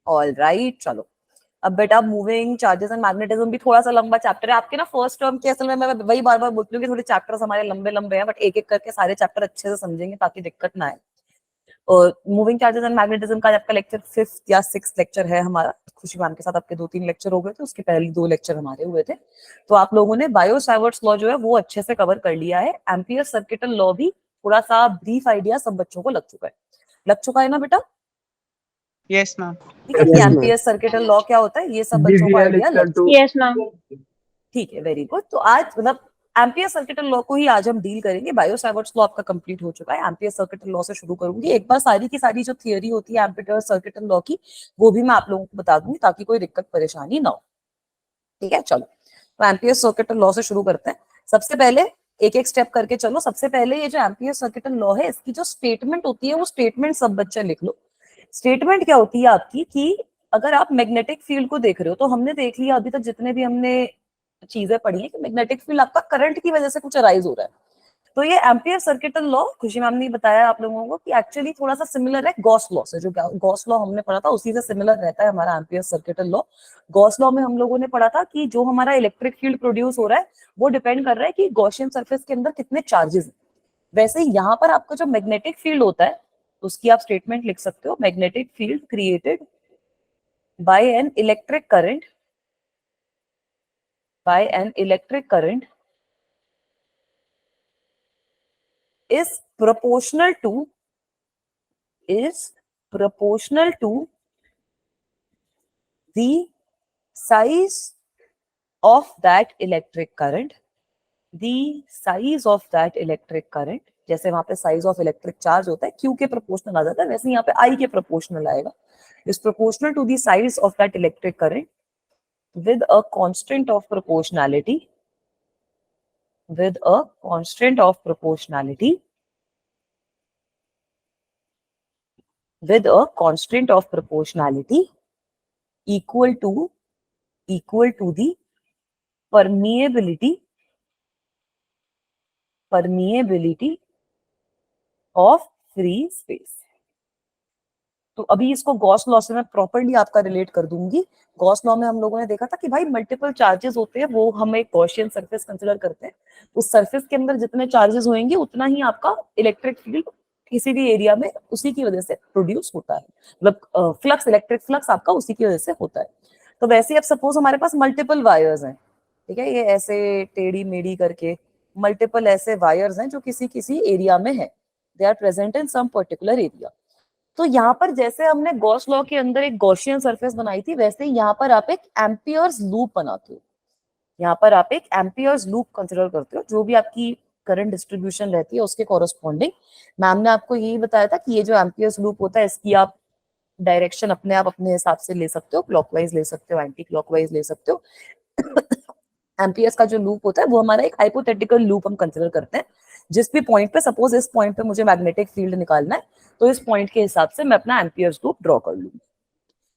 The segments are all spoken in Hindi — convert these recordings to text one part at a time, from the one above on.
ऑल राइट, चलो अब बेटा मूविंग चार्जेस एंड मैग्नेटिज्म भी थोड़ा सा लंबा चैप्टर है आपके ना। फर्स्ट टर्म के असल में मैं वही बार बार बोलती हूँ कि थोड़े चैप्टर्स हमारे लंबे लंबे हैं, बट एक एक करके सारे चैप्टर अच्छे से समझेंगे ताकि दिक्कत ना आए। और मूविंग चार्जेस एंड मैग्नेटिज्म का आपका लेक्चर 5th या 6th लेक्चर है हमारा। खुशी मैम के साथ आपके 2-3 लेक्चर हो गए थे, उसके पहले 2 लेक्चर हमारे हुए थे। तो आप लोगों ने बायो सावर्ट्स लॉ जो है वो अच्छे से कवर कर लिया है। एम्पियर सर्किटल लॉ भी थोड़ा सा ब्रीफ आइडिया सब बच्चों को लग चुका है ना बेटा? Yes ma'am. ठीक है, कि एम्पियर सर्किटल लॉ क्या होता है ये सब बच्चों को आइडिया लग चुका है। Yes ma'am. ठीक है, वेरी गुड। तो आज मतलब एम्पियर सर्किटल लॉ को ही आज हम डील करेंगे। बायो सावर्ट्स लॉ आपका कंप्लीट हो चुका है, एम्पियर सर्किटल लॉ से शुरू करूंगी। एक बार सारी की सारी जो थियरी होती है एम्पियर सर्किटल लॉ की वो भी मैं आप लोगों को बता दूंगी ताकि कोई दिक्कत परेशानी ना हो। ठीक है, चलो तो एम्पियर सर्किटल लॉ से शुरू करते हैं। सबसे पहले एक एक स्टेप करके चलो। सबसे पहले ये जो एम्पियर सर्किटल लॉ है इसकी जो स्टेटमेंट होती है वो स्टेटमेंट सब बच्चे लिख लो। स्टेटमेंट क्या होती है आपकी कि अगर आप मैग्नेटिक फील्ड को देख रहे हो तो हमने देख लिया अभी तक जितने भी हमने चीजें पढ़ी है कि मैग्नेटिक फील्ड आपका करंट की वजह से कुछ अराइज हो रहा है। तो ये एम्पियर सर्किटल लॉ खुशी मैम ने बताया आप लोगों को कि एक्चुअली थोड़ा सा सिमिलर है गॉस लॉ से। जो गॉस लॉ हमने पढ़ा था उसी से सिमिलर रहता है हमारा ampere circuital law. Gauss law में हम लोगों ने पढ़ा था कि जो हमारा इलेक्ट्रिक फील्ड प्रोड्यूस हो रहा है वो डिपेंड कर रहा है कि गॉसियन सरफेस के अंदर कितने चार्जेस हैं। वैसे ही यहाँ पर आपका जो मैग्नेटिक फील्ड होता है उसकी आप स्टेटमेंट लिख सकते हो, magnetic field created by an electric current is proportional to the size of that electric current. जैसे वहां पे साइज ऑफ इलेक्ट्रिक चार्ज होता है Q के प्रोपोर्शनल आ जाता है, वैसे यहाँ पे I के प्रोपोर्शनल आएगा। Is proportional to the size of that electric current with a constant of proportionality equal to the permeability of free space। तो अभी इसको गॉस लॉ से मैं प्रॉपर्ली आपका रिलेट कर दूंगी। गॉस लॉ में हम लोगों ने देखा था कि भाई मल्टीपल चार्जेस होते हैं, वो हम एक गॉसियन सरफेस कंसिडर करते हैं। उस सरफेस के अंदर जितने चार्जेस होंगे उतना ही आपका इलेक्ट्रिक फील्ड किसी भी एरिया में उसी की वजह से प्रोड्यूस होता है। मतलब फ्लक्स, इलेक्ट्रिक फ्लक्स आपका उसी की वजह से होता है। तो वैसे अब सपोज हमारे पास मल्टीपल वायर्स हैं, ठीक है, ये ऐसे टेढ़ी मेढ़ी करके मल्टीपल ऐसे वायर्स हैं जो किसी किसी एरिया में है, they are present in some particular area. तो यहाँ पर जैसे हमने गॉस लॉ के अंदर एक गॉसियन सरफेस बनाई थी वैसे ही यहाँ पर आप एक एम्पियर्स लूप बनाते हो। यहाँ पर आप एक एम्पियर्स लूप कंसिडर करते हो, जो भी आपकी करंट डिस्ट्रीब्यूशन रहती है उसके कॉरस्पॉन्डिंग। मैम ने आपको यही बताया था कि ये जो एम्पियर्स लूप होता है इसकी आप डायरेक्शन अपने आप अपने हिसाब से ले सकते हो, क्लॉकवाइज ले सकते हो, एंटी क्लॉकवाइज ले सकते हो। एम्पियर्स का जो लूप होता है वो हमारा एक हाइपोथेटिकल लूप हम कंसिडर करते हैं। जिस भी पॉइंट पे, सपोज इस पॉइंट पे मुझे मैग्नेटिक फील्ड निकालना है तो इस पॉइंट के हिसाब से मैं अपना एम्पियर्स लूप ड्रॉ कर लूंगी।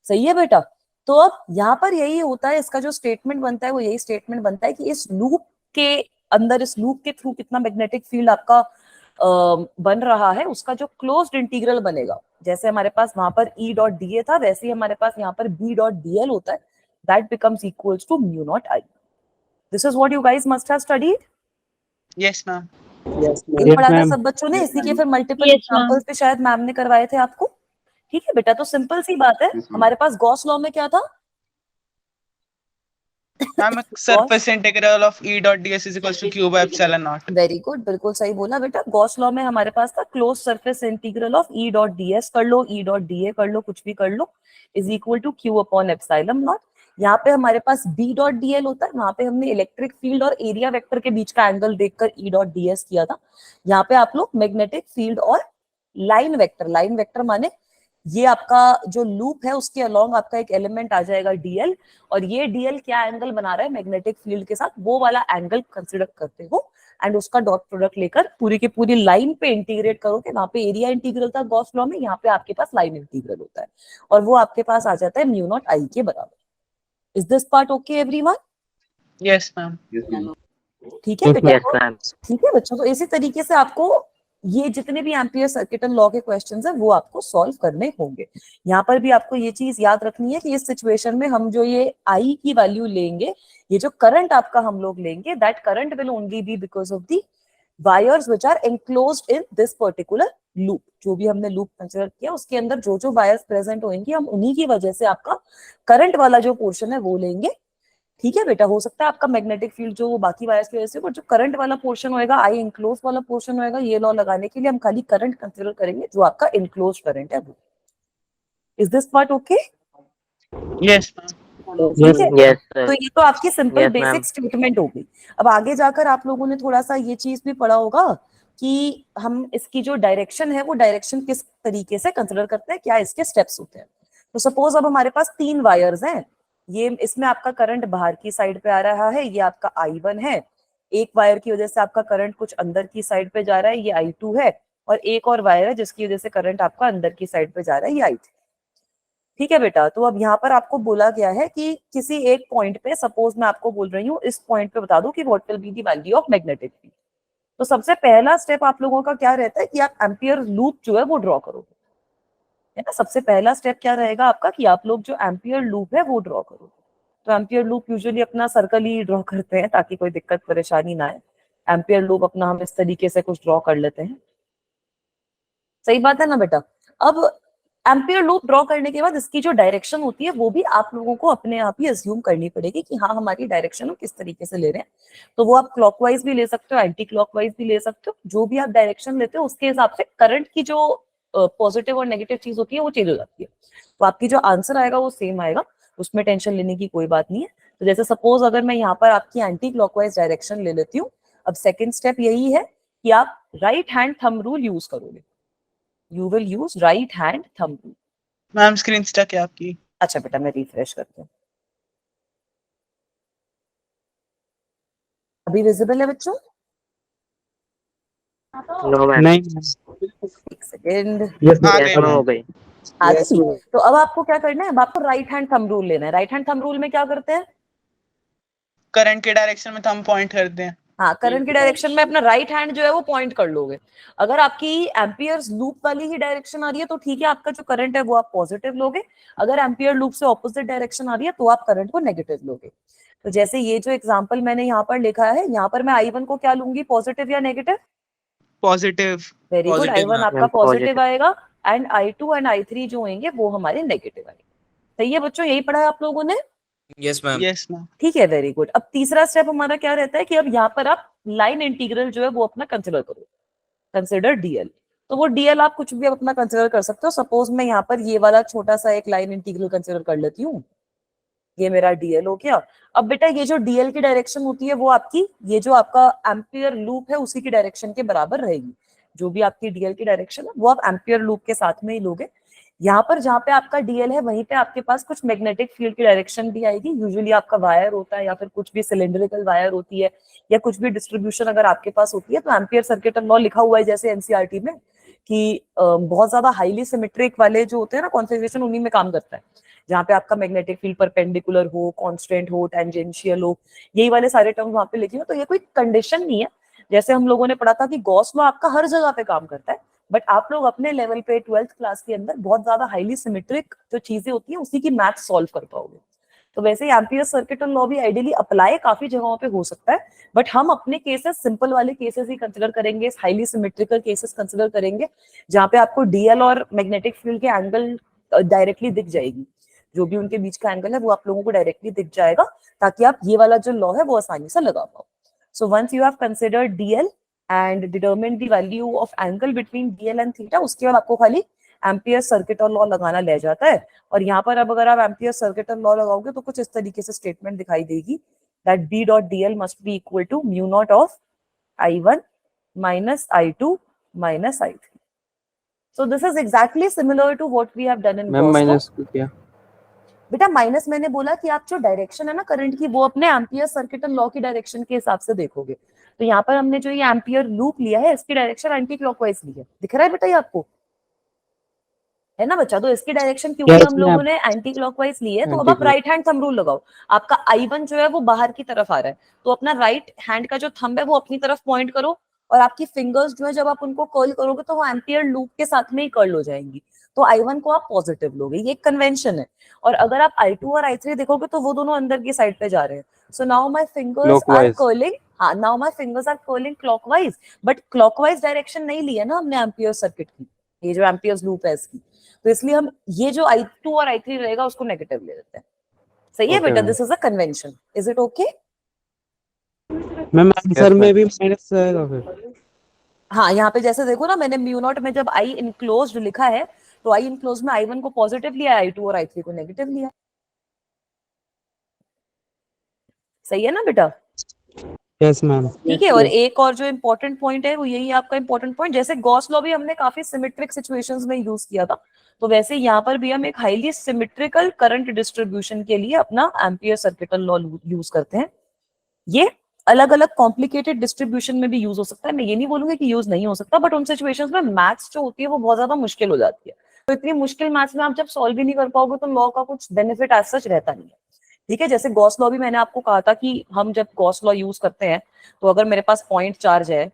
सही है बेटा? तो अब यहाँ पर यही होता है, इसका जो स्टेटमेंट बनता है वो यही स्टेटमेंट बनता है कि इस लूप के अंदर, इस लूप के थ्रू कितना मैग्नेटिक फील्ड आपका बन रहा है उसका जो क्लोज्ड इंटीग्रल बनेगा। जैसे हमारे पास वहां पर E डॉट डी ए था वैसे ही हमारे पास यहाँ पर B डॉट डी एल होता है, that becomes equals to mu naught I। This is what you guys must have studied. Yes ma'am. ये पढ़ा था सब बच्चों ने, इसी के फिर मल्टीपल Yes, ma'am. एग्जांपल्स पे शायद मैम ने करवाए थे आपको। ठीक है बेटा, तो सिंपल सी बात है, हमारे पास गॉस लॉ में क्या था? Ma'am surface integral of E dot ds is equals to q by epsilon naught. Very good, बिल्कुल सही बोला बेटा। गॉस लॉ में हमारे पास था close surface integral of E dot ds कर लो, E डॉट da कर लो, कुछ भी कर लो, is equal to q upon epsilon nought. यहाँ पे हमारे पास B डॉट dl होता है, वहां पे हमने इलेक्ट्रिक फील्ड और एरिया वेक्टर के बीच का एंगल देखकर E डॉट ds किया था। यहाँ पे आप लोग मैग्नेटिक फील्ड और लाइन वेक्टर माने ये आपका जो लूप है उसके अलोंग आपका एक एलिमेंट आ जाएगा dl, और ये dl क्या एंगल बना रहा है मैग्नेटिक फील्ड के साथ, वो वाला एंगल कंसिडर करते हो एंड उसका डॉट प्रोडक्ट लेकर पूरी की पूरी लाइन पे इंटीग्रेट करोगे। वहां पे एरिया इंटीग्रल था गॉस लॉ में, यहाँ पे आपके पास लाइन इंटीग्रल होता है और वो आपके पास आ जाता है म्यू नॉट I के बराबर। Is this part okay everyone? Yes ma'am. ठीक है बेटा, ठीक है बच्चों। तो इसी तरीके से आपको ये जितने भी एम्पियर सर्किट एंड लॉ के क्वेश्चंस हैं वो आपको सॉल्व करने होंगे। यहाँ पर भी आपको ये चीज याद रखनी है कि इस सिचुएशन में हम जो ये आई की वैल्यू लेंगे, ये जो करंट आपका हम लोग लेंगे, that current will only be because of the wires which are enclosed in this particular loop. जो भी हमने लूप कंसिडर किया उसके अंदर जो जो वायर्स प्रेजेंट होंगी हम उन्हीं की वजह से आपका करंट वाला जो पोर्शन है वो लेंगे। ठीक है बेटा, हो सकता है आपका मैग्नेटिक फील्ड जो बाकी वायर्स की वजह से, बट जो करंट वाला पोर्शन होएगा, आई इनक्लोज वाला पोर्शन होएगा, ये लॉ लगाने के लिए हम खाली करंट कंसिडर करेंगे जो आपका इनक्लोज करंट है वो। Is this part okay? Yes ठीक है, Yes, sir. तो ये तो आपकी simple Yes, ma'am. Basic statement हो गई। अब आगे जाकर आप लोगों ने थोड़ा सा ये चीज भी पढ़ा होगा कि हम इसकी जो डायरेक्शन है वो डायरेक्शन किस तरीके से कंसिडर करते हैं, क्या इसके स्टेप्स होते हैं। तो सपोज अब हमारे पास 3 वायर्स हैं, ये इसमें आपका करंट बाहर की साइड पे आ रहा है, ये आपका I1 है, एक वायर की वजह से आपका करंट कुछ अंदर की साइड पे जा रहा है, ये I2 है, और एक और वायर है जिसकी वजह से करंट आपका अंदर की साइड पे जा रहा है, ये I3। ठीक है बेटा, तो अब यहाँ पर आपको बोला गया है कि किसी एक पॉइंट पे, सपोज मैं आपको बोल रही हूँ इस पॉइंट पे बता दो कि what will be the value of magnetic field. तो सबसे पहला स्टेप आप लोगों का क्या रहता है कि आप एम्पियर लूप जो है वो ड्रॉ करोगे, है ना। सबसे पहला स्टेप क्या रहेगा आपका कि आप लोग जो एम्पियर लूप है वो ड्रॉ करोगे। तो एम्पियर लूप यूजुअली अपना सर्कल ही ड्रॉ करते हैं ताकि कोई दिक्कत परेशानी ना आए। एम्पियर लूप अपना हम इस तरीके से कुछ ड्रॉ कर लेते हैं, सही बात है ना बेटा। अब एम्पियर लूप ड्रॉ करने के बाद इसकी जो डायरेक्शन होती है वो भी आप लोगों को अपने आप ही अज्यूम करनी पड़ेगी कि हाँ हमारी डायरेक्शन हम किस तरीके से ले रहे हैं। तो वो आप क्लॉकवाइज भी ले सकते हो, एंटी क्लॉकवाइज भी ले सकते हो, जो भी आप डायरेक्शन लेते हो उसके हिसाब से करंट की जो पॉजिटिव और नेगेटिव चीज होती है वो चेंज हो जाती है। तो आपकी जो आंसर आएगा वो सेम आएगा, उसमें टेंशन लेने की कोई बात नहीं है। तो जैसे सपोज अगर मैं यहाँ पर आपकी एंटी क्लॉकवाइज डायरेक्शन ले लेती हूँ, अब सेकेंड स्टेप यही है कि आप right hand thumb rule use करोगे। You will use right hand thumb rule. Ma'am screen stuck है आपकी। अच्छा बेटा, मैं रिफ्रेश करती हूँ। अभी विजिबल है बच्चों? No, ma'am. नहीं एक सेकेंड। Yes, आ yes, गए ma'am, मैम। हो गई। आ गई? तो अब आपको क्या करना है, अब आपको राइट हैंड थंब रूल लेना है। राइट हैंड थंब रूल में क्या करते हैं, करंट के डायरेक्शन में थंब पॉइंट करते हैं। हाँ करंट की डायरेक्शन में अपना राइट हैंड जो है वो पॉइंट कर लोगे। अगर आपकी एम्पियर्स लूप वाली ही डायरेक्शन आ रही है तो ठीक है, आपका जो करंट है वो आप पॉजिटिव लोगे। अगर एम्पियर लूप से ऑपोजिट डायरेक्शन आ रही है तो आप करंट को नेगेटिव लोगे। तो जैसे ये जो एग्जांपल मैंने यहाँ पर लिखा है, यहाँ पर मैं I1 को क्या लूंगी, पॉजिटिव या negative? Positive. Very good, positive I1 आपका मैम, पॉजिटिव positive। आएगा एंड I2 एंड I3 जो होंगे वो हमारे नेगेटिव आएंगे। सही है बच्चों, यही पढ़ा है आप लोगों ने? Yes ma'am. Yes ma'am. ठीक है, वेरी गुड। अब तीसरा स्टेप हमारा क्या रहता है कि अब यहाँ पर आप लाइन इंटीग्रल जो है वो अपना कंसिडर करो, कंसिडर डीएल। तो वो डीएल आप कुछ भी अपना कंसिडर कर सकते हो। सपोज मैं यहाँ पर ये वाला छोटा सा एक लाइन इंटीग्रल कंसिडर कर लेती हूँ, ये मेरा डीएल हो गया। अब बेटा ये जो डीएल की डायरेक्शन होती है वो आपकी, ये जो आपका एम्पियर लूप है उसी की डायरेक्शन के बराबर रहेगी। जो भी आपकी डीएल की डायरेक्शन है वो आप एम्पियर लूप के साथ में ही लोगे। यहाँ पर जहाँ पे आपका डीएल है वहीं पे आपके पास कुछ मैग्नेटिक फील्ड की डायरेक्शन भी आएगी। यूजुअली आपका वायर होता है या फिर कुछ भी सिलेंड्रिकल वायर होती है या कुछ भी डिस्ट्रीब्यूशन अगर आपके पास होती है, तो एम्पियर सर्किट लॉ लिखा हुआ है जैसे एनसीईआरटी में कि बहुत ज्यादा हाईली सिमेट्रिक वाले जो होते हैं ना कॉन्फ़िगरेशन, उन्हीं में काम करता है। जहाँ पे आपका मैग्नेटिक फील्ड परपेंडिकुलर हो, कांस्टेंट हो, टेंजेंशियल हो, यही वाले सारे टर्म वहां पे लिखे हो। तो ये कोई कंडीशन नहीं है। जैसे हम लोगों ने पढ़ा था कि गॉस लॉ आपका हर जगह पे काम करता है, बट आप लोग अपने लेवल पे 12th क्लास के अंदर बहुत ज्यादा हाईली सिमेट्रिक जो चीजें होती हैं उसी की मैथ सॉल्व कर पाओगे। तो वैसे ही एम्पियर सर्किट लॉ भी आइडियली अप्लाई काफी जगहों पे हो सकता है, बट हम अपने केसेस सिंपल वाले केसेस ही कंसिडर करेंगे, हाईली सिमेट्रिकल केसेस कंसिडर करेंगे जहाँ पे आपको डीएल और मैग्नेटिक फील्ड के एंगल डायरेक्टली दिख जाएगी। जो भी उनके बीच का एंगल है वो आप लोगों को डायरेक्टली दिख जाएगा, ताकि आप ये वाला जो लॉ है वो आसानी से लगा पाओ। So once you have considered DL and determine the value of angle between DL and theta, उसके बाद आपको खाली एम्पियर सर्किट लॉ लगाना ले जाता है। और यहाँ पर अब अगर आप एम्पियर सर्किट लॉ लगाओगे तो कुछ इस तरीके से स्टेटमेंट दिखाई देगी that B dot DL must be equal to mu naught of I1 minus I2 minus I3। So this is exactly similar to what we have done in ma'am Gauss law. Minus को क्या? बेटा माइनस मैंने बोला कि आप जो डायरेक्शन है ना करंट की वो अपने एम्पियर सर्किट लॉ की डायरेक्शन के हिसाब से देखोगे। तो यहाँ पर हमने जो ये एम्पियर लूप लिया है इसकी डायरेक्शन एंटी क्लॉकवाइज ली है, दिख रहा है बेटा ये आपको, है ना बच्चा। तो इसकी डायरेक्शन क्योंकि Yes, हम लोगों ने एंटी क्लॉकवाइज ली है, तो अब आप राइट हैंड थंब रूल लगाओ। आपका I1 जो है वो बाहर की तरफ आ रहा है, तो अपना राइट हैंड का जो थंब है वो अपनी तरफ पॉइंट करो और आपकी फिंगर्स जो है जब आप उनको कर्ल करोगे तो वो एम्पियर लूप के साथ में ही कर्ल हो जाएंगी, तो I1 को आप पॉजिटिव लोगे, ये एक कन्वेंशन है। और अगर आप I2 और I3 देखोगे तो वो दोनों अंदर की साइड पे जा रहे हैं। So now my fingers are clockwise. Curling, हाँ now my fingers are curling clockwise, but clockwise direction नहीं ली है ना हमने एम्पियर सर्किट की, ये जो एम्पियर्स लूप है इसकी, तो इसलिए हम ये जो I2 और I3 रहेगा उसको नेगेटिव ले लेते हैं। सही है Okay, बेटा, ma'am. This is a convention, is it okay? Ma'am answer में भी माइनस आएगा फिर? हाँ यहाँ पे जैसे देखो ना, मैंने म्यू नॉट में जब आई इनक्लोज्ड लिखा है तो आई इनक्लोज में I1 को पॉजिटिव लिया, I2 और I3 को नेगेटिव लिया। सही है ना बेटा? Yes ma'am. ठीक है। और एक और जो इम्पोर्टेंट पॉइंट है वो यही आपका इम्पोर्टेंट पॉइंट, जैसे गॉस लॉ भी हमने काफी सिमेट्रिक सिचुएशंस में यूज किया था, तो वैसे यहाँ पर भी हम एक हाईली सिमेट्रिकल करंट डिस्ट्रीब्यूशन के लिए अपना एम्पियर सर्किटल लॉ यूज करते हैं। ये अलग अलग कॉम्प्लिकेटेड डिस्ट्रीब्यूशन में भी यूज हो सकता है, मैं ये नहीं बोलूंगी कि यूज नहीं हो सकता, बट उन सिचुएशंस में मैथ्स जो होती है वो बहुत ज्यादा मुश्किल हो जाती है, तो इतनी मुश्किल मैथ्स में आप जब सॉल्व ही नहीं कर पाओगे तो लॉ का कुछ बेनिफिट एज सच रहता नहीं है। ठीक है, जैसे गॉस लॉ भी मैंने आपको कहा था कि हम जब गॉस लॉ यूज करते हैं तो अगर मेरे पास पॉइंट चार्ज है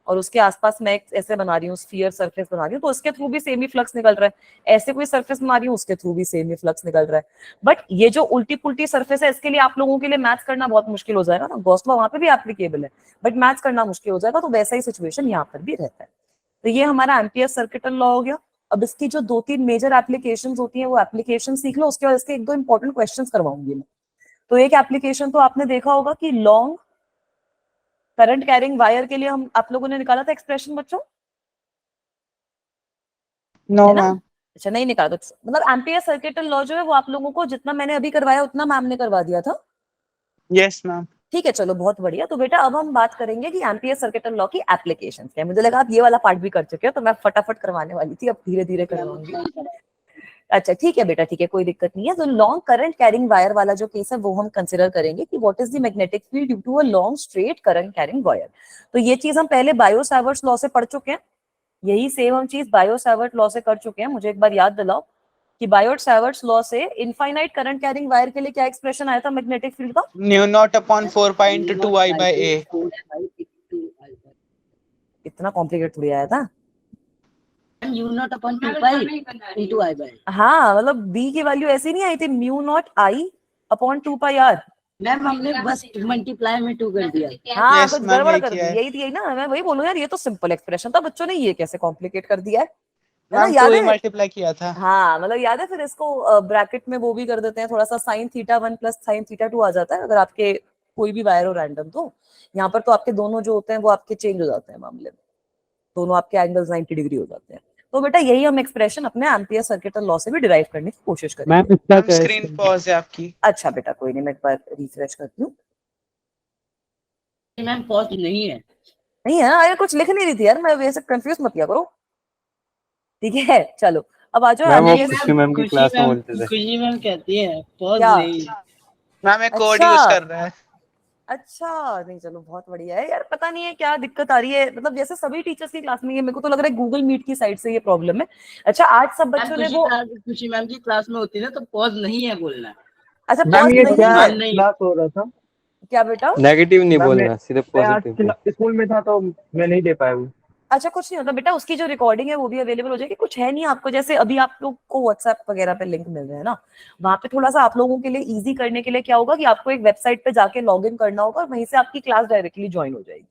और उसके आसपास मैं एक ऐसे बना रही हूँ, स्फीयर सरफेस बना रही हूँ, तो उसके थ्रू भी सेम ही फ्लक्स निकल रहा है, ऐसे कोई सरफेस बना रही हूँ उसके थ्रू भी सेम ही फ्लक्स निकल रहा है। बट ये जो उल्टी पुल्टी सरफेस है इसके लिए आप लोगों के लिए मैथ्स करना बहुत मुश्किल हो जाएगा ना, गॉस लॉ वहां पे भी एप्लीकेबल है बट मैथ्स करना मुश्किल हो जाएगा, तो वैसा ही सिचुएशन यहाँ पर भी रहता है। तो ये हमारा एम्पियर सर्किटल लॉ हो गया। अब इसकी जो 2-3 मेजर एप्लीकेशन होती है वो एप्लीकेशन सीख लो, उसके बाद इसके 1-2 इंपॉर्टेंट क्वेश्चन करवाऊंगी मैं। तो एक एप्लीकेशन तो आपने देखा होगा कि लॉन्ग करंट कैरिंग वायर के लिए हम आप लोगों ने निकाला था एक्सप्रेशन बच्चों, नो है ना? मैम। अच्छा नहीं निकाला तो मतलब एम्पियर सर्किटल लॉ जो है वो आप लोगों को जितना मैंने अभी करवाया उतना मैम ने करवा दिया था। Yes ma'am. ठीक है चलो बहुत बढ़िया। तो बेटा अब हम बात करेंगे कि एम्पियर सर्किटल लॉ की एप्लीकेशन क्या है। मुझे लगा आप ये वाला पार्ट भी कर चुके हो तो मैं फटाफट करवाने वाली थी, अब धीरे धीरे करवाऊंगी। अच्छा ठीक है बेटा, ठीक है कोई दिक्कत नहीं है। तो लॉन्ग करंट कैरिंग वायर वाला जो केस है वो हम कंसिडर करेंगे कि what is the magnetic field due to a long straight current carrying wire. तो ये चीज हम पहले बायो सावर्ट्स लॉ से पढ़ चुके हैं, यही सेम हम चीज बायो सावर्ट लॉ से कर चुके हैं। मुझे एक बार याद दिलाओ कि बायो सावर्ट्स लॉ से इनफाइनाइट करंट कैरिंग वायर के लिए क्या एक्सप्रेशन आया था मैग्नेटिक फील्ड का? Mu nought upon 4 pi into 2 by A ए। इतना कॉम्प्लिकेट थोड़ी आया था। Mu not upon 2 pi into I by. हाँ मतलब बी की वैल्यू ऐसी नहीं आई थी, mu not I upon 2 pi R. Ma'am हमने बस मल्टीप्लाई में 2 कर दिया। हाँ Yes, कुछ मैम, गड़बड़ यही कर किया दी, है। यही थी यही ना, मैं वही बोलूँ यार ये तो सिंपल एक्सप्रेशन था, बच्चों ने ये कैसे कॉम्प्लिकेट कर दिया है ना, मैम याद 2 ही है? मल्टीप्लाई किया था। हाँ मतलब याद है, फिर इसको ब्रैकेट में वो भी कर देते हैं थोड़ा सा, sine theta 1 plus sine theta 2 आ जाता है अगर आपके कोई भी वायर हो रैंडम। तो यहाँ पर तो आपके दोनों जो होते हैं वो आपके चेंज हो जाते हैं मामले में, दोनों आपके एंगल्स 90 डिग्री हो जाते हैं। तो बेटा यही हम एक्सप्रेशन अपने एम्पियर सर्किटल लॉ से भी डिराइव करने की कोशिश करेंगे। मैम इसका मैम क्या है? स्क्रीन पॉज है आपकी। अच्छा बेटा कोई नहीं, मैं एक बार रिफ्रेश करती हूँ। मैम पॉज नहीं है। नहीं है ना, अरे कुछ लिख नहीं रही थी यार, मैं वैसे कंफ्यूज मत किया करो। ठीक है चलो अब आ जाओ मैम वो एम्पियर। खुशी मैम की क्लास में बोलते थे। खुशी मैम कहती है पॉज क्या? नहीं। मैम एक कोड अच्छा यूज कर रहा है। अच्छा नहीं चलो बहुत बढ़िया है यार, पता नहीं है क्या दिक्कत आ रही है, मतलब जैसे सभी टीचर्स की क्लास में ये मेरे को तो लग रहा है गूगल मीट की साइड से ये प्रॉब्लम है। अच्छा आज सब बच्चों ने वो, खुशी मैम की क्लास में होती है ना तो पॉज नहीं है बोलना। अच्छा मैम पॉज ये नहीं क्या है नहीं। क्लास हो रहा था? क्या बेटा? नेगेटिव नहीं मैम बोलना, सीधे मैं आज पॉजिटिव। स्कूल में था तो मैं नहीं दे पाया हूँ। अच्छा कुछ नहीं होता बेटा, उसकी जो रिकॉर्डिंग है वो भी अवेलेबल हो जाएगी, कुछ है नहीं आपको, जैसे अभी आप लोग को व्हाट्सएप वगैरह पे लिंक मिल रहे हैं ना, वहां पे थोड़ा सा आप लोगों के लिए इजी करने के लिए क्या होगा कि आपको एक वेबसाइट पे जाके लॉग इन करना होगा और वहीं से आपकी क्लास डायरेक्टली ज्वाइन हो जाएगी।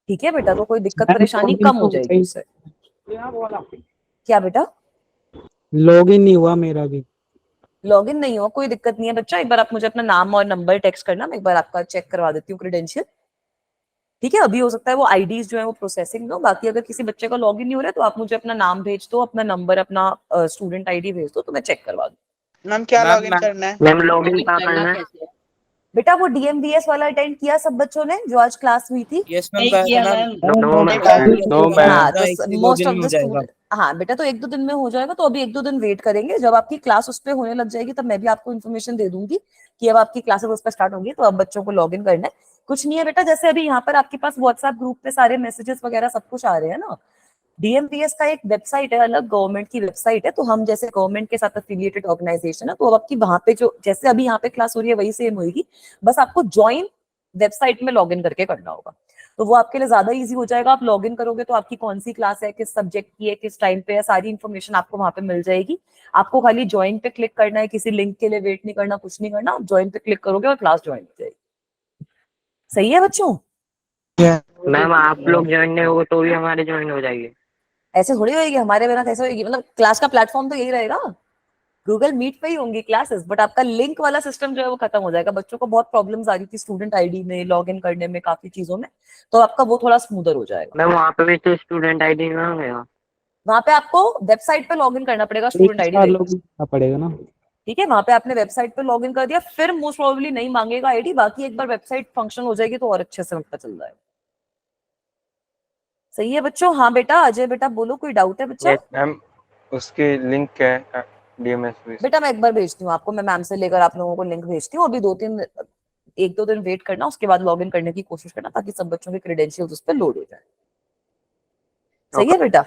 ठीक है बेटा, तो कोई दिक्कत परेशानी कम हो जाएगी उससे। क्या बेटा? लॉग इन नहीं हुआ मेरा भी। लॉग इन नहीं हो कोई दिक्कत नहीं है बच्चा, एक बार आप मुझे अपना नाम और नंबर टेक्स्ट करना, मैं एक बार आपका चेक करवा देती हूँ क्रेडेंशियल। ठीक है अभी हो सकता है वो आईडीज जो है वो प्रोसेसिंग में हो, बाकी अगर किसी बच्चे का लॉग इन नहीं हो रहा है तो आप मुझे अपना नाम भेज दो, अपना नंबर, अपना स्टूडेंट आईडी भेज दो तो मैं चेक करवा दूँ। मैम क्या लॉगिन करना है? मैम लॉगिन कहाँ करना है? बेटा वो डीएमवीएस वाला अटेंड किया सब बच्चों ने जो आज क्लास हुई थी? यस नहीं किया मैम। No ma'am. नो हाँ मैम। तो मोस्ट ऑफ द स्टूडेंट, हाँ बेटा तो 1-2 दिन में हो जाएगा, तो अभी 1-2 दिन वेट करेंगे, जब आपकी क्लास उस पर होने लग जाएगी तब मैं भी आपको इन्फॉर्मेशन दे दूंगी कि अब आपकी क्लासेस उस पर स्टार्ट होंगी, तो अब बच्चों को लॉग इन करना है। कुछ नहीं है बेटा, जैसे अभी यहाँ पर आपके पास व्हाट्सएप ग्रुप पे सारे मैसेजेस वगैरह सब कुछ आ रहे हैं ना, डीएमपीएस का एक वेबसाइट है अलग, गवर्नमेंट की वेबसाइट है, तो हम जैसे गवर्नमेंट के साथ एफिलिएटेड ऑर्गेनाइजेशन है, तो अब आपकी वहां पे जो जैसे अभी यहाँ पे क्लास हो रही है वही सेम होगी, बस आपको ज्वाइन वेबसाइट में लॉग इन करके करना होगा। तो वो आपके लिए ज्यादा इजी हो जाएगा। आप लॉग इन करोगे तो आपकी कौन सी क्लास है, किस सब्जेक्ट की है, किस टाइम पे है, सारी इन्फॉर्मेशन आपको वहां पे मिल जाएगी। आपको खाली ज्वाइन पे क्लिक करना है, किसी लिंक के लिए वेट नहीं करना, कुछ नहीं करना, आप ज्वाइन पे क्लिक करोगे और क्लास ज्वाइन हो जाएगी। सही है बच्चों? मैम आप लोग ज्वाइन नहीं होगे तो भी हमारे ज्वाइन हो जाएगी? ऐसे थोड़ी होगी, हमारे बिना कैसे होगी? मतलब क्लास का प्लेटफॉर्म तो यही रहेगा, गूगल मीट पे ही होंगी क्लासेस, बट आपका लिंक वाला सिस्टम जो है वो खत्म हो जाएगा। बच्चों को बहुत प्रॉब्लम्स आ रही थी स्टूडेंट आईडी में लॉग इन करने में, काफी चीजों में, तो आपका वो थोड़ा स्मूदर हो जाएगा। मैम वहाँ पे भी तो स्टूडेंट आईडी में होगा? वहां पे आपको वेबसाइट पे लॉग इन करना पड़ेगा, स्टूडेंट आईडी चार देगा। लोग करना पड़ेगा ना? ठीक है, वहां पे आपने वेबसाइट पे लॉग इन कर दिया, फिर मोस्ट प्रोबेबली नहीं मांगेगा आईडी, बाकी एक बार वेबसाइट फंक्शन हो जाएगी तो और अच्छे से पता चल जाएगा। सही है बच्चों? हाँ बेटा, अजय बेटा बोलो, कोई डाउट है बच्चा? मैम उसकी लिंक क्या है डीएमएस में? बेटा मैं एक बार भेजती हूँ आपको, मैं मैम से लेकर आप लोगों को लिंक भेजती हूँ। अभी 1-2 दिन वेट करना, उसके बाद लॉग इन करने की कोशिश करना, ताकि सब बच्चों के क्रेडेंशियल्स उस पर लोड हो जाए। सही है बेटा?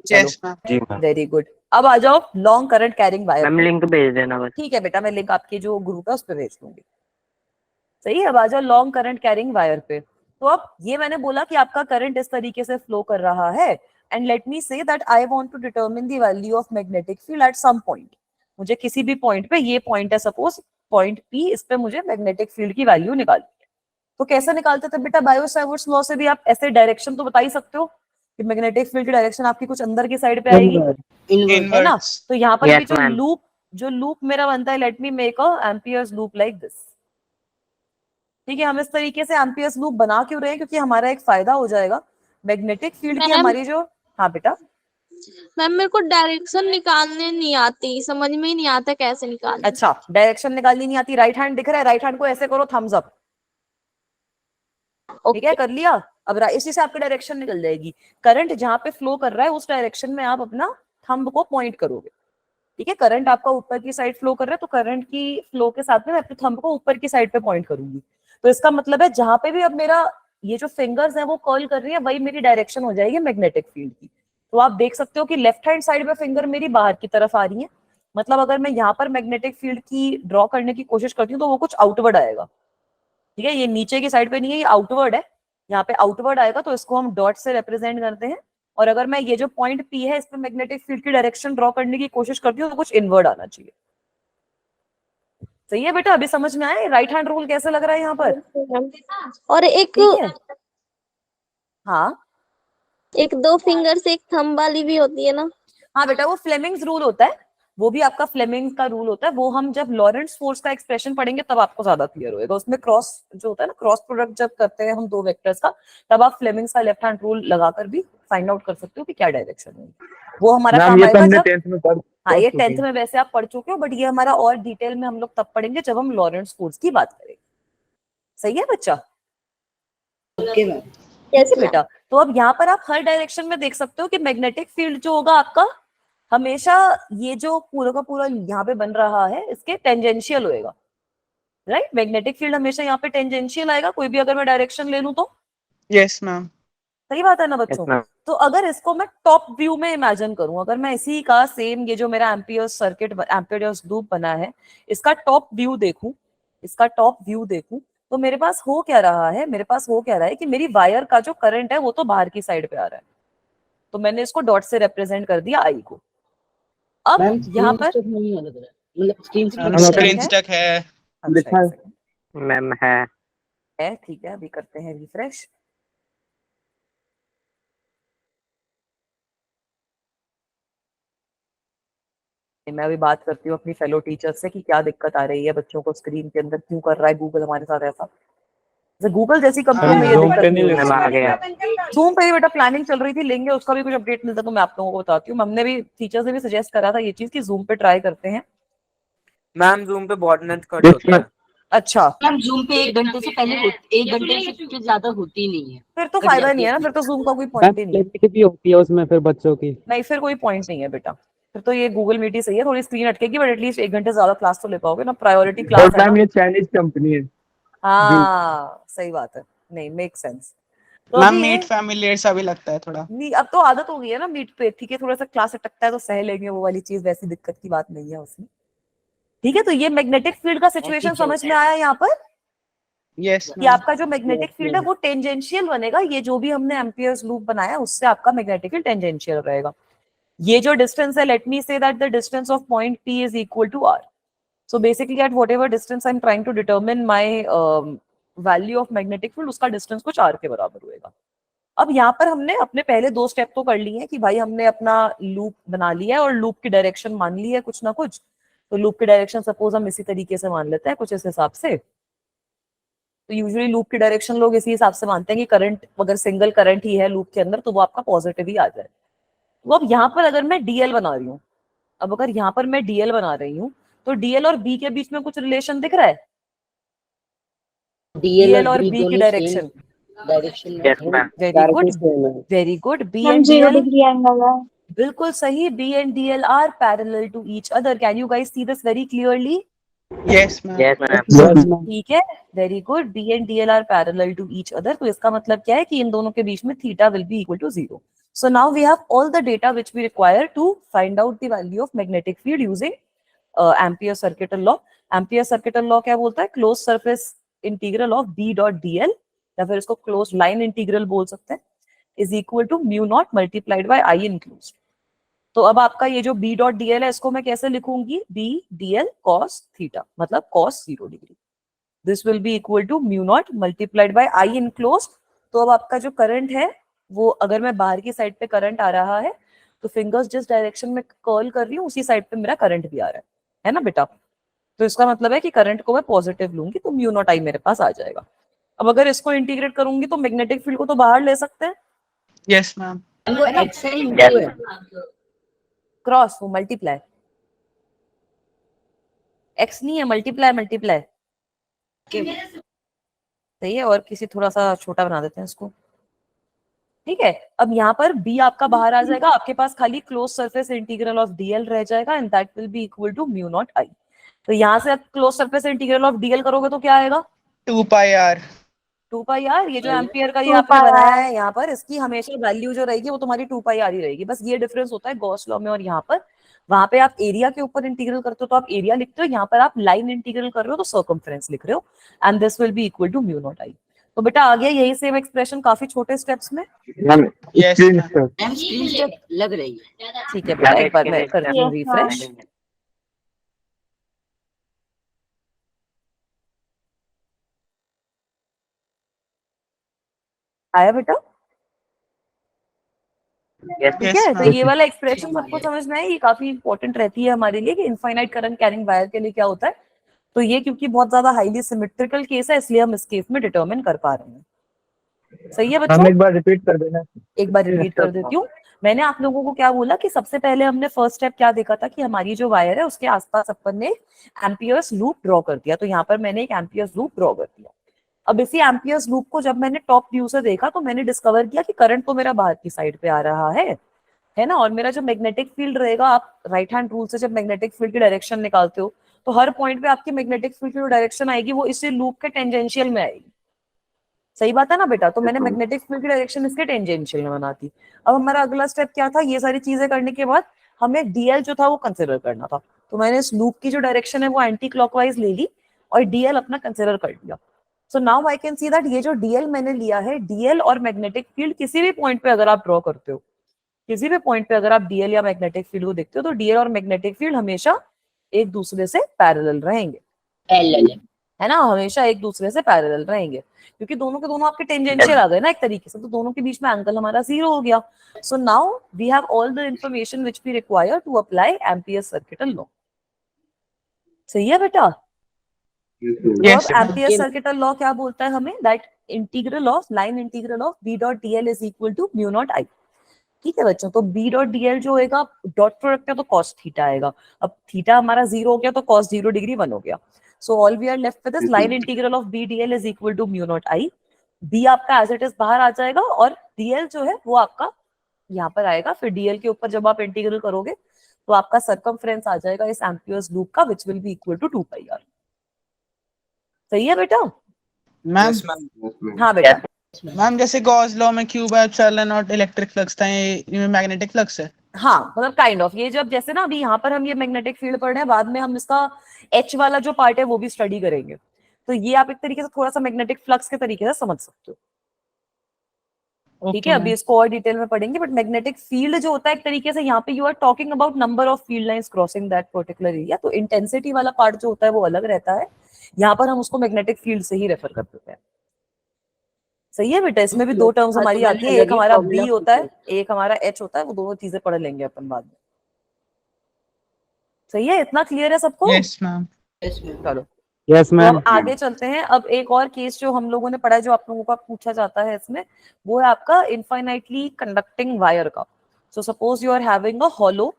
Yes ma'am. जी मैम। Very good. अब आ जाओ long current carrying wire. Ma'am link भेज देना बस। ठीक है बेटा, मैं लिंक आपके जो ग्रुप है उस पर भेज दूंगी। सही है, अब आ जाओ लॉन्ग करंट कैरिंग वायर पे। तो अब ये मैंने बोला कि आपका करंट इस तरीके से फ्लो कर रहा है, and let me say that I want to determine the value of magnetic field at some point. मुझे किसी भी पॉइंट पे, ये पॉइंट है सपोज पॉइंट पी, इस पे मुझे मैग्नेटिक फील्ड की वैल्यू निकालनी है। तो कैसे निकालते थे बेटा? बायो-सावर्ट्स लॉ से भी आप ऐसे डायरेक्शन तो बता ही सकते हो कि मैग्नेटिक फील्ड की डायरेक्शन आपकी कुछ अंदर की साइड पे आएगी, है ना? तो यहाँ पर भी Yes, ma'am. जो लूप मेरा बनता है, let me make a amperes loop like this. ठीक है, हम इस तरीके से एम्पियर्स लूप बना क्यों रहे हैं? क्योंकि हमारा एक फायदा हो जाएगा मैग्नेटिक फील्ड की, मैम, हमारी जो, हाँ बेटा, मैम मेरे को डायरेक्शन निकालने नहीं आती, समझ में ही नहीं आता कैसे निकालना। अच्छा डायरेक्शन निकालनी नहीं आती। राइट हैंड दिख रहा है, राइट हैंड को ऐसे करो, थम्स अप। ठीक है, कर लिया? अब इसी से आपकी डायरेक्शन निकल जाएगी। करंट जहां पे फ्लो कर रहा है उस डायरेक्शन में आप अपना थंब को पॉइंट करोगे। ठीक है, करंट आपका ऊपर की साइड फ्लो कर रहा है, तो करंट की फ्लो के साथ में मैं अपने थंब को ऊपर की साइड पे पॉइंट करूंगी। तो इसका मतलब है जहां पे भी अब मेरा ये जो फिंगर्स है वो कर्ल कर रही है, वही मेरी डायरेक्शन हो जाएगी मैग्नेटिक फील्ड की। तो आप देख सकते हो कि लेफ्ट हैंड साइड में फिंगर मेरी बाहर की तरफ आ रही है, मतलब अगर मैं यहाँ पर मैग्नेटिक फील्ड की ड्रॉ करने की कोशिश करती हूँ तो वो कुछ आउटवर्ड आएगा। ठीक है, ये नीचे की साइड पे नहीं है, ये आउटवर्ड है, यहाँ पे आउटवर्ड आएगा, तो इसको हम डॉट से रिप्रेजेंट करते हैं। और अगर मैं ये जो पॉइंट पी है इस पे मैग्नेटिक फील्ड की डायरेक्शन ड्रॉ करने की कोशिश करती हूँ तो कुछ इनवर्ड आना चाहिए। सही है बेटा? अभी समझ में आया राइट हैंड रूल कैसे लग रहा है यहाँ पर? और एक ठीक है, हाँ एक 2 फिंगर से एक थंब वाली भी होती है ना? हाँ बेटा, वो फ्लेमिंग्स रूल होता है, वो भी आपका फ्लेमिंग्स का रूल होता है। वो हम जब लॉरेंट्स फोर्स का एक्सप्रेशन पढ़ेंगे तब आपको ज्यादा क्लियर होएगा। उसमें क्रॉस जो होता है ना, क्रॉस प्रोडक्ट जब करते हैं हम दो वेक्टर्स का, तब आप फ्लेमिंग्स का लेफ्ट हैंड रूल लगाकर भी फाइंड आउट कर सकते हो कि क्या डायरेक्शन है। वो हमारा मैम काम ये तो आएगा हमने जब, 10th में पढ़ हाँ ये चुके हैं। 10th में वैसे आप पढ़ चुके हो, बट ये हमारा और डिटेल में हम लोग तब पढ़ेंगे जब हम लॉरेंट्स फोर्स की बात करेंगे। सही है बच्चा? Okay ma'am. कैसे बेटा? तो अब यहाँ पर आप हर डायरेक्शन में देख सकते हो कि मैग्नेटिक फील्ड जो होगा आपका हमेशा ये जो पूरा का पूरा यहाँ पे बन रहा है इसके टेंजेंशियल होएगा। राइट, मैग्नेटिक फील्ड हमेशा यहाँ पे टेंजेंशियल आएगा, कोई भी अगर मैं डायरेक्शन ले लूं तो। Yes ma'am. सही बात है ना Yes, बच्चों? ma'am. तो अगर इसको मैं टॉप व्यू में इमेजिन करूं, अगर मैं इसी का सेम ये जो मेरा एम्पियर्स सर्किट एम्पियर्स लूप बना है इसका टॉप व्यू देखूं, तो मेरे पास हो क्या रहा है? मेरे पास हो क्या रहा है कि मेरी वायर का जो करंट है वो तो बाहर की साइड पे आ रहा है, तो मैंने इसको डॉट से रिप्रेजेंट कर दिया आई को। अब मैम यहाँ पर नहीं लग रहा है, मतलब स्क्रीन स्क्रीन स्टक है। अच्छा, लिखा है। एक second। मैम है। ठीक है, अभी करते हैं रिफ्रेश। मैं अभी बात करती हूँ अपनी फेलो टीचर से कि क्या दिक्कत आ रही है बच्चों को, स्क्रीन के अंदर क्यों कर रहा है गूगल हमारे साथ ऐसा। गूगल जैसी कंपनी में ये Zoom दिक्कत पे नहीं नहीं है। मैम आ गया। जूम पे ही बेटा प्लानिंग चल रही थी, लेंगे, उसका भी कुछ अपडेट मिलता तो मैं आप लोगों को बताती हूँ। हमने भी टीचर्स ने भी सजेस्ट करा था ये चीज कि जूम पे ट्राई करते हैं। मैम जूम पे बहुत नेट कट होता है। अच्छा, मैम जूम पे 1 घंटे से पहले 1 घंटे से ज्यादा होती नहीं है। फिर तो कट फायदा जाती नहीं है ना, है। फिर तो जूम का कोई मैम पॉइंट ही नहीं है। प्लेलिस्ट भी होती है उसमें फिर बच्चों की। नहीं, फिर कोई पॉइंट नहीं है बेटा, फिर तो ये गूगल मीट ही सही है। थोड़ी स्क्रीन अटकेगी बट एटलीस्ट 1 घंटे ज्यादा क्लास तो ले पाओगे ना, प्रायोरिटी क्लास और है मैम ना। ये चाइनीज कंपनी है। हाँ सही बात है, नहीं मेक सेंस। तो मैम अभी ये मीट फैमिलियर सा भी लगता है थोड़ा। नहीं, अब तो आदत हो गई है ना मीट पे। ठीक है, थोड़ा सा क्लास अटकता है तो सह लेंगे, वो वाली चीज, वैसी दिक्कत की बात नहीं है उसमें। ठीक है, तो ये मैग्नेटिक फील्ड का सिचुएशन समझ में आया यहाँ पर? Yes, कि ma'am. आपका जो मैग्नेटिक फील्ड है वो टेंजेंशियल बनेगा, ये जो भी हमने एम्पियर्स लूप बनाया उससे आपका मैग्नेटिक फील्ड टेंजेंशियल रहेगा। ये जो डिस्टेंस है, let me say that the distance of point P is equal to R. So basically at whatever distance I'm trying to determine my value of magnetic field, उसका डिस्टेंस कुछ R के बराबर होएगा। अब यहाँ पर हमने अपने पहले 2 स्टेप तो कर लिए हैं कि भाई हमने अपना लूप बना लिया है और लूप की डायरेक्शन मान ली है कुछ ना कुछ। तो लूप की डायरेक्शन सपोज हम इसी तरीके से मान लेते हैं, कुछ इस हिसाब से। तो यूजुअली लूप की डायरेक्शन लोग इसी हिसाब से मानते हैं कि करंट अगर सिंगल करंट ही है लूप के अंदर तो वो आपका पॉजिटिव ही आ जाए। तो अब यहाँ पर अगर मैं डीएल बना रही हूँ, अब अगर यहाँ पर मैं डीएल बना रही हूँ तो डीएल और बी के बीच में कुछ रिलेशन दिख रहा है? डीएल और बी की direction Yes, ma'am. Very good, same है। Very good. B ma'am and 0 DL degree angle है। बिल्कुल सही, B and DL are parallel to each other. Can you guys see this very clearly? Yes, ma'am. Yes, ma'am. Yes, ma'am. ठीक है, very good. B and DL are parallel to each other, तो इसका मतलब क्या है कि इन दोनों के बीच में theta will be equal to 0. So now we have all the data which we require to find out the value of magnetic field using Ampere circuital law. Ampere circuital law क्या बोलता है? Closed surface integral of B dot dl, या फिर इसको closed line integral बोल सकते हैं, is equal to mu naught multiplied by I enclosed. तो अब आपका ये जो B dot dl है इसको मैं कैसे लिखूंगी? B dl cos थीटा, मतलब cos 0 degree. This will be equal to mu naught multiplied by I enclosed. तो अब आपका जो करंट है वो, अगर मैं बाहर की साइड पे करंट आ रहा है तो फिंगर्स जिस डायरेक्शन में कर्ल कर रही हूँ उसी साइड पे मेरा करंट भी आ रहा है ना बेटा? तो इसका मतलब है कि करंट को मैं पॉजिटिव लूंगी तो म्यू नॉट आई मेरे पास आ जाएगा। अब अगर इसको इंटीग्रेट करूंगी तो मैग्नेटिक फील्ड को तो बाहर ले सकते हैं, Yes, ma'am. वो एक्स है इनटू है। क्रॉस वो मल्टीप्लाई, एक्स नहीं है, मल्टीप्लाई मल्टीप्लाई। सही है, और किसी थोड़ा सा छोटा बना देते हैं इसको, ठीक है। अब यहाँ पर b आपका बाहर आ जाएगा, आपके पास खाली close surface integral of dl रह जाएगा and that will be equal to mu not I. तो यहाँ से आप close surface integral of dl करोगे तो क्या आएगा? 2 pi r. 2 pi are. ये जो एम्पियर का ये 2 आपने pi बनाया r। है यहाँ पर, इसकी हमेशा वैल्यू जो रहेगी वो तुम्हारी 2 पाई आर ही रहेगी। बस ये डिफरेंस होता है गॉस लॉ में और यहाँ पर। वहां पे आप एरिया के ऊपर इंटीग्रल करते हो तो आप एरिया लिखते हो, यहाँ पर आप लाइन इंटीग्रल कर रहे हो तो सर्कमफ्रेंस लिख रहे हो, and this will be equal to mu not I. तो बेटा आ गया यही सेम एक्सप्रेशन काफी छोटे स्टेप्स में। Ma'am Yes, screen ma'am. Shot ma'am screen shot लग रही है। ठीक है बेटा, एक बार मैं करती हूँ Yes, ma'am. रिफ्रेश। आया बेटा? Yes, ठीक Yes, है। तो ma'am. ये वाला एक्सप्रेशन सबको समझना है, ये काफी इंपॉर्टेंट रहती है हमारे लिए कि इनफाइनाइट करंट कैरिंग वायर के लिए क्या होता है। तो ये क्योंकि बहुत ज्यादा हाईली सिमेट्रिकल केस है इसलिए हम इस केस में डिटरमिन कर पा रहे हैं। सही है बच्चों? एक बार रिपीट कर देना। एक बार रिपीट कर देती हूँ। मैंने आप लोगों को क्या बोला कि सबसे पहले हमने फर्स्ट स्टेप क्या देखा था कि हमारी जो वायर है उसके आसपास अपन ने एम्पियर्स लूप ड्रॉ कर दिया। तो यहाँ पर मैंने एक एम्पियर्स लूप ड्रॉ कर दिया। अब इसी एम्पियर्स लूप को जब मैंने टॉप व्यू से देखा तो मैंने डिस्कवर किया कि करंट तो मेरा बाहर की साइड पे आ रहा है ना, और मेरा जो मैग्नेटिक फील्ड रहेगा, आप राइट हैंड रूल से जब मैग्नेटिक फील्ड की डायरेक्शन निकालते हो तो हर पॉइंट पे आपकी मैग्नेटिक फील्ड की जो डायरेक्शन आएगी वो इसी लूप के टेंजेंशियल में आएगी। सही बात है ना बेटा? तो मैंने मैग्नेटिक फील्ड की डायरेक्शन इसके टेंजेंशियल में बनाती। अब हमारा अगला स्टेप क्या था? ये सारी चीजें करने के बाद हमें डीएल जो था वो कंसिडर करना था। तो मैंने इस लूप की जो डायरेक्शन है वो एंटी क्लॉकवाइज ले ली और डीएल अपना कंसिडर कर लिया। So now I can see that ये जो डीएल मैंने लिया है, डीएल और मैग्नेटिक फील्ड किसी भी पॉइंट पे अगर आप ड्रॉ करते हो, किसी भी पॉइंट पे अगर आप डीएल या मैग्नेटिक फील्ड को देखते हो तो डीएल और मैग्नेटिक फील्ड हमेशा एक दूसरे से पैरेलल रहेंगे, है ना? हमेशा एक दूसरे से पैरेलल रहेंगे क्योंकि दोनों के दोनों आपके टेंजेंशियल आ गए ना एक तरीके से, तो दोनों के बीच में एंगल हमारा 0 हो गया। So now we have all the information which we require to apply Ampere's circuital law. सही है बेटा? Yes, अब एम्पियर्स सर्किटल लॉ क्या बोलता है हमें? That integral of line integral of B dot DL is equal to mu not I. ठीक है बच्चों, तो बी डॉट डीएल जो होगा डॉट प्रोडक्ट है तो कॉस थीटा आएगा। अब थीटा हमारा 0 हो गया तो कॉस 0 डिग्री 1 हो गया। So all we are left with this line integral of B DL is equal to mu not I. B आपका एज इट इज बाहर आ जाएगा और डीएल जो है वो आपका यहाँ पर आएगा। फिर डीएल के ऊपर जब आप इंटीग्रल करोगे तो आपका सर्कमफ्रेंस आ जाएगा इस एम्पियर्स लूप का, which will be equal to 2 pi R. सही है बेटा? मैम, हाँ बेटा। मैम जैसे गॉस लॉ में Q by epsilon naught electric flux था, ये मैग्नेटिक फ्लक्स है। हाँ मतलब काइंड ऑफ ये जब जैसे ना अभी यहाँ पर हम ये मैग्नेटिक फील्ड पढ़ रहे हैं, बाद में हम इसका एच वाला जो पार्ट है वो भी स्टडी करेंगे। तो ये आप एक तरीके से थोड़ा सा मैग्नेटिक फ्लक्स के तरीके से समझ सकते हो, ठीक है। Okay, अभी इसको और डिटेल में पढ़ेंगे, बट मैग्नेटिक फील्ड जो होता है एक तरीके से यहाँ पे you are talking about number of field lines crossing that particular area, तो इंटेंसिटी वाला पार्ट जो होता है वो अलग रहता है, यहाँ पर हम उसको मैग्नेटिक फील्ड से ही रेफर कर देते हैं। सही है बेटा, इसमें भी दो टर्म्स हाँ, तो हमारी मैंने आती है, अलग एक ही हमारा formula बी होता है, पूछा। एक हमारा एच होता है, वो दोनों चीजें पढ़ लेंगे अपन बाद में। सही है, इतना क्लियर है सबको? yes ma'am. Yes, ma'am. चलो, यस तो मैम। अब आगे चलते हैं। अब एक और केस जो हम लोगों ने पढ़ा है, जो आप लोगों का पूछा जाता है इसमें, वो है आपका इनफाइनाइटली कंडक्टिंग वायर का। So suppose you are having a hollow,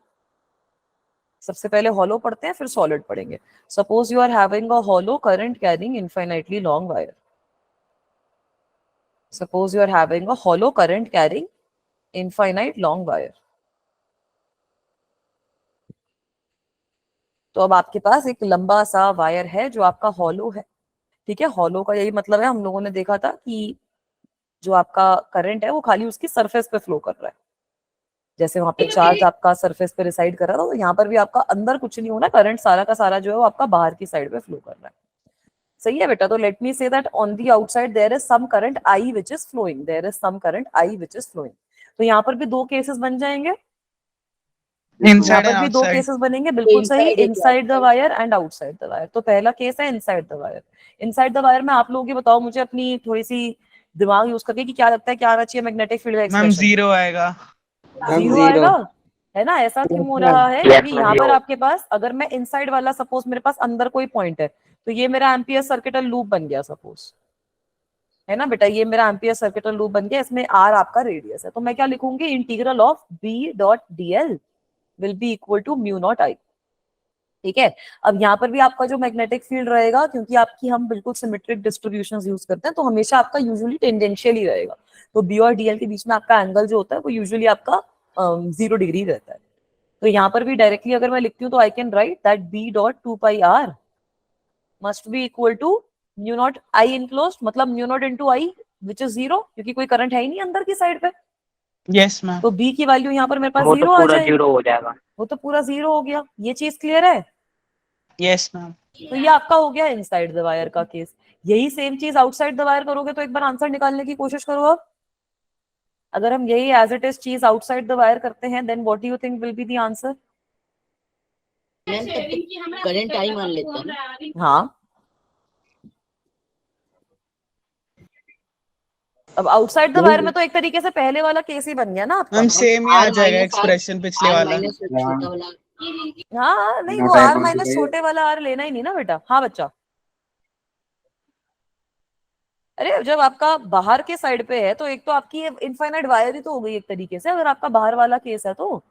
सबसे पहले हॉलो पढ़ते हैं फिर सॉलिड पढ़ेंगे। Suppose you are having a hollow current carrying infinitely long wire. Suppose you are having a hollow current carrying infinite long wire. तो अब आपके पास एक लंबा सा वायर है जो आपका हॉलो है, ठीक है। हॉलो का यही मतलब है, हम लोगों ने देखा था कि जो आपका करंट है वो खाली उसकी सरफेस पे फ्लो कर रहा है, जैसे वहां पे चार्ज आपका सरफेस पे रिसाइड कर रहा था, तो यहाँ पर भी आपका अंदर कुछ नहीं होना, करंट सारा का सारा जो है वो आपका बाहर की साइड पे फ्लो कर रहा है। सही है बेटा, तो let me say that on the outside there is some current I which is flowing, there is some current I which is flowing. तो यहाँ पर भी दो केसेस बन जाएंगे, यहाँ Inside पर and भी दो outside. केसेस बनेंगे, बिल्कुल सही, inside है क्या inside the wire and outside the wire. तो पहला केस है inside the wire. Inside the wire में आप लोग ये बताओ मुझे अपनी थोड़ी सी दिमाग यूज करके कि क्या लगता है क्या आना चाहिए मैग्नेटिक फील्ड का मैम एक्सप्रेशन? 0 आएगा. Ma'am zero zero. आएगा, है ना? ऐसा क्यों हो Yes, रहा मैम। है? Yes, क्योंकि ma'am, यहाँ पर zero. आपके पास, अगर मैं इनसाइड वाला, सपोज मेरे पास अंदर कोई पॉइंट है, तो ये मेरा एम्पियर सर्किटल लूप बन गया सपोज, है ना बेटा, ये मेरा एम्पियर सर्किटल लूप बन गया, इसमें आर आपका रेडियस है, तो मैं क्या लिखूंगी, integral of B dot DL will be equal to mu not I, ठीक है। अब यहाँ पर भी आपका जो मैग्नेटिक फील्ड रहेगा, क्योंकि आपकी हम बिल्कुल सिमेट्रिक डिस्ट्रीब्यूशन यूज करते हैं, तो हमेशा आपका यूजुअली टेंजेंशियल ही रहेगा, तो बी और डीएल के बीच में आपका एंगल जो होता है वो यूजुअली आपका 0 डिग्री रहता है। तो यहाँ पर भी डायरेक्टली अगर मैं लिखती हूँ तो I can write that B dot 2 pi R must be equal to mu not I enclosed, मतलब mu nought into I which is 0, क्योंकि कोई करंट है ही नहीं अंदर की साइड पे, Yes ma'am. तो बी की वैल्यू यहाँ पर मेरे पास वो तो 0 आ पूरा जाएगी, 0 हो जाएगा. वो तो पूरा 0 हो गया। ये चीज क्लियर है? Yes ma'am. तो ये आपका हो गया इनसाइड द वायर का केस। यही सेम चीज आउटसाइड द वायर करोगे तो एक बार आंसर निकालने की कोशिश करो। अब अगर हम यही एज इट इज चीज आउटसाइड द वायर करते हैं, then what do you think will be the answer? Ma'am तब करंट आई मान लेते हैं ना। हाँ, अब आउटसाइड द वायर में तो एक तरीके से पहले वाला केस ही बन गया ना आपका। मैम सेम ही आ R जाएगा minus R, एक्सप्रेशन पिछले R वाला. minus छोटा वाला। हाँ नहीं, वो आर माइनस छोटे वाला आर लेना ही नहीं ना बेटा। हाँ बच्चा, अरे जब आपका बाहर के साइड पे है तो एक तो आपकी इनफाइनाइट वायर ही तो हो गई एक तरीके से, अगर आपका बाहर वाला केस है तो।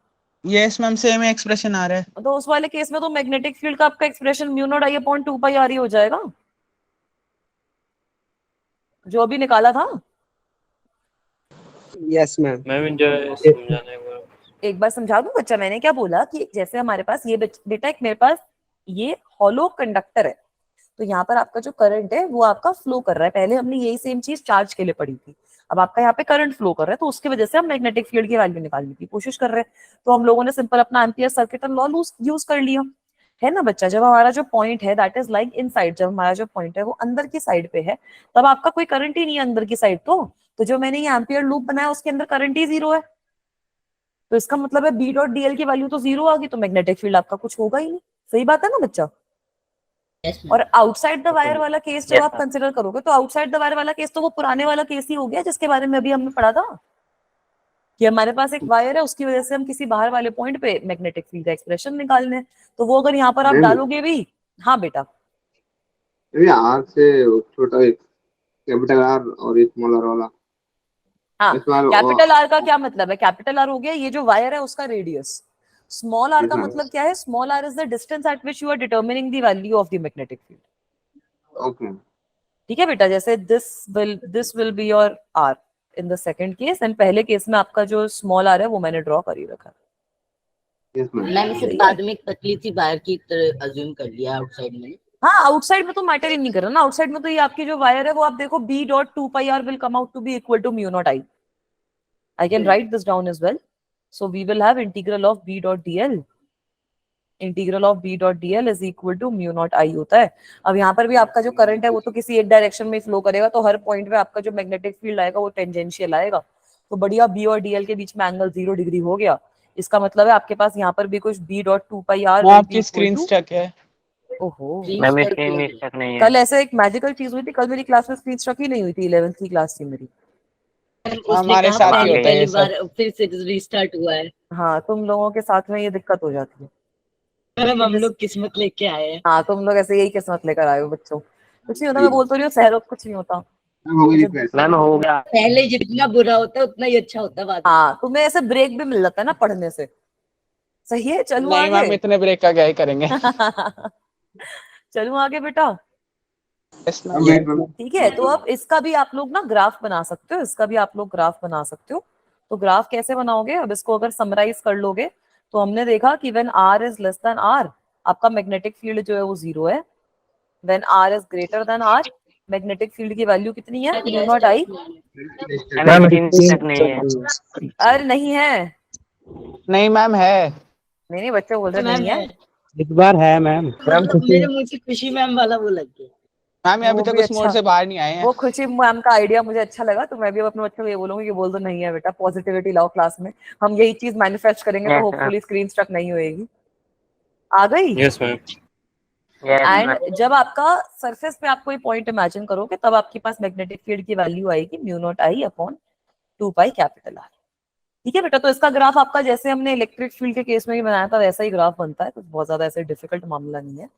Yes मैम सेम ही एक्सप्रेशन आ रहा है. तो उस वाले केस में तो मैग्नेटिक फील्ड का आपका expression mu not I upon 2 pi R ही हो जाएगा, जो अभी निकाला था। Yes ma'am. मैं जो समझाने को एक बार समझा दूं बच्चा, मैंने क्या बोला कि जैसे हमारे पास ये बेटा, एक मेरे पास ये हॉलो कंडक्टर है, तो यहाँ पर आपका जो करंट है वो आपका फ्लो कर रहा है। पहले हमने यही सेम चीज चार्ज के लिए पढ़ी थी, अब आपका यहाँ पे करंट फ्लो कर रहा है, तो उसकी वजह से हम मैग्नेटिक फील्ड की वैल्यू निकालने की कोशिश कर रहे हैं। तो हम लोगों ने सिंपल अपना एम्पियर सर्किटल लॉ यूज कर लिया, है ना बच्चा। जब हमारा जो पॉइंट है दैट इज लाइक इनसाइड, जब हमारा जो पॉइंट है वो अंदर की साइड पे है, तब आपका कोई करंट ही नहीं है अंदर की साइड, तो जो मैंने ये एम्पियर लूप बनाया उसके अंदर करंट ही 0 है, तो इसका मतलब है बी डॉट डीएल की वैल्यू तो 0 आ गई, तो मैग्नेटिक फील्ड आपका कुछ होगा ही नहीं। सही बात है ना बच्चा? Yes, ma'am. और आउटसाइड द वायर वाला केस जब Yes, आप ma'am. कंसिडर करोगे, तो आउटसाइड द वायर वाला केस तो वो पुराने वाला केस ही हो गया जिसके बारे में अभी हमने पढ़ा था, कि हमारे पास एक वायर है, उसकी वजह से हम किसी बाहर वाले पॉइंट पे मैग्नेटिक फील्ड का एक्सप्रेशन निकालने हैं, तो वो अगर यहाँ पर आप डालोगे भी। हाँ बेटा, आर से छोटा एक कैपिटल आर और एक स्मॉल आर वाला। हाँ, इसमें कैपिटल आर का क्या मतलब है? कैपिटल आर हो गया ये जो वायर है उसका रेडियस। स्मॉल आर का हाँ। मतलब क्या है? Small r is the distance at which you are determining the value of the magnetic field. Okay ठीक है बेटा, जैसे this will be your r in the second case, and पहले केस में आपका जो स्मॉल आर है वो मैंने ड्रॉ कर ही रखा है। Yes ma'am. मैम इसे बाद में एक पतली सी वायर की तरह अज्यूम कर लिया आउटसाइड में। हाँ, आउटसाइड में तो मैटर ही नहीं कर रहा ना, आउटसाइड में तो ये आपकी जो वायर है वो आप देखो b dot 2 pi r will come out to be equal to mu not I. I can write this down as well. So we will have integral of b dot dl integral of B dot D L is equal to mu not I होता है। अब यहाँ पर भी आपका जो करंट है वो तो किसी एक डायरेक्शन में फ्लो करेगा, तो हर पॉइंट पे आपका जो मैग्नेटिक फील्ड आएगा वो टेंजेंशियल आएगा। तो बढ़िया बी और डीएल के बीच में एंगल 0 डिग्री हो गया। इसका मतलब है आपके पास यहाँ पर भी कुछ b dot two pi r आपकी स्क्रीन स्टक है। ओहो, मैम स्क्रीन में स्टक नहीं है। कल ऐसे एक मैजिकल चीज हुई थी, कल मेरी क्लास में स्क्रीन स्टक ही नहीं हुई थी, 11th की क्लास थी मेरी। उसने हमारे कहा साथ ही होता है ये पहली सब। बार फिर से रिस्टार्ट हुआ है। हाँ, तुम लोगों के साथ में ये दिक्कत हो जाती है। मैम हम लोग किस्मत लेके आए हैं। हाँ, तुम लोग ऐसे यही किस्मत लेकर आए हो बच्चों। कुछ नहीं होता, मैं बोल तो रही हूँ, सहरोग कुछ नहीं होता। हो गई रिक्वेस्ट। मैम हो गया। पहले जितना बुरा होता है उतना ही अच्छा होता है बाद में। हाँ, तुम्हें ऐसे ब्रेक भी मिल जाता है ना पढ़ने से। सही है, चलूं नहीं मैम, आगे? इतने ब्रेक का क्या ही करेंगे। चलूं आगे बेटा? Yes, ma'am. Wait ma'am. ठीक है, तो अब इसका भी आप लोग ना ग्राफ बना सकते हो, इसका भी आप लोग ग्राफ बना सकते हो। तो ग्राफ कैसे बनाओगे? अब इसको अगर समराइज कर लोगे तो हमने देखा कि when r is less than r, आपका मैग्नेटिक फील्ड जो है वो 0 है। When r is greater than r, magnetic field की वैल्यू कितनी है? Mu not I. Ma'am screen stuck नहीं है। अरे नहीं है, नहीं मैम है। नहीं बच्चे बोल रहे नहीं है। इस बार है मैम। मेरे मुंह से खुशी मैम वाला वो लग गया। मैम ये अभी वो तक भी उस मोड अच्छा। से बाहर नहीं आए हैं। वो खुशी मैम का आइडिया मुझे अच्छा लगा, तो मैं भी अब अपने बच्चों को ये बोलूंगी कि बोल दो नहीं है बेटा, पॉजिटिविटी लाओ क्लास में। हम यही चीज मैनिफेस्ट करेंगे तो Yes, होपफुली स्क्रीन स्ट्रक नहीं होएगी। आ गई? Yes ma'am. एंड जब आपका सरफेस पे आप कोई पॉइंट इमेजिन करोगे तब आपके पास मैग्नेटिक फील्ड की वैल्यू आएगी mu naught I upon 2 pi capital are. ठीक है बेटा, तो इसका ग्राफ आपका जैसे हमने इलेक्ट्रिक फील्ड के केस में भी बनाया था वैसा ही ग्राफ बनता है, तो बहुत ज्यादा ऐसे डिफिकल्ट मामला नहीं है।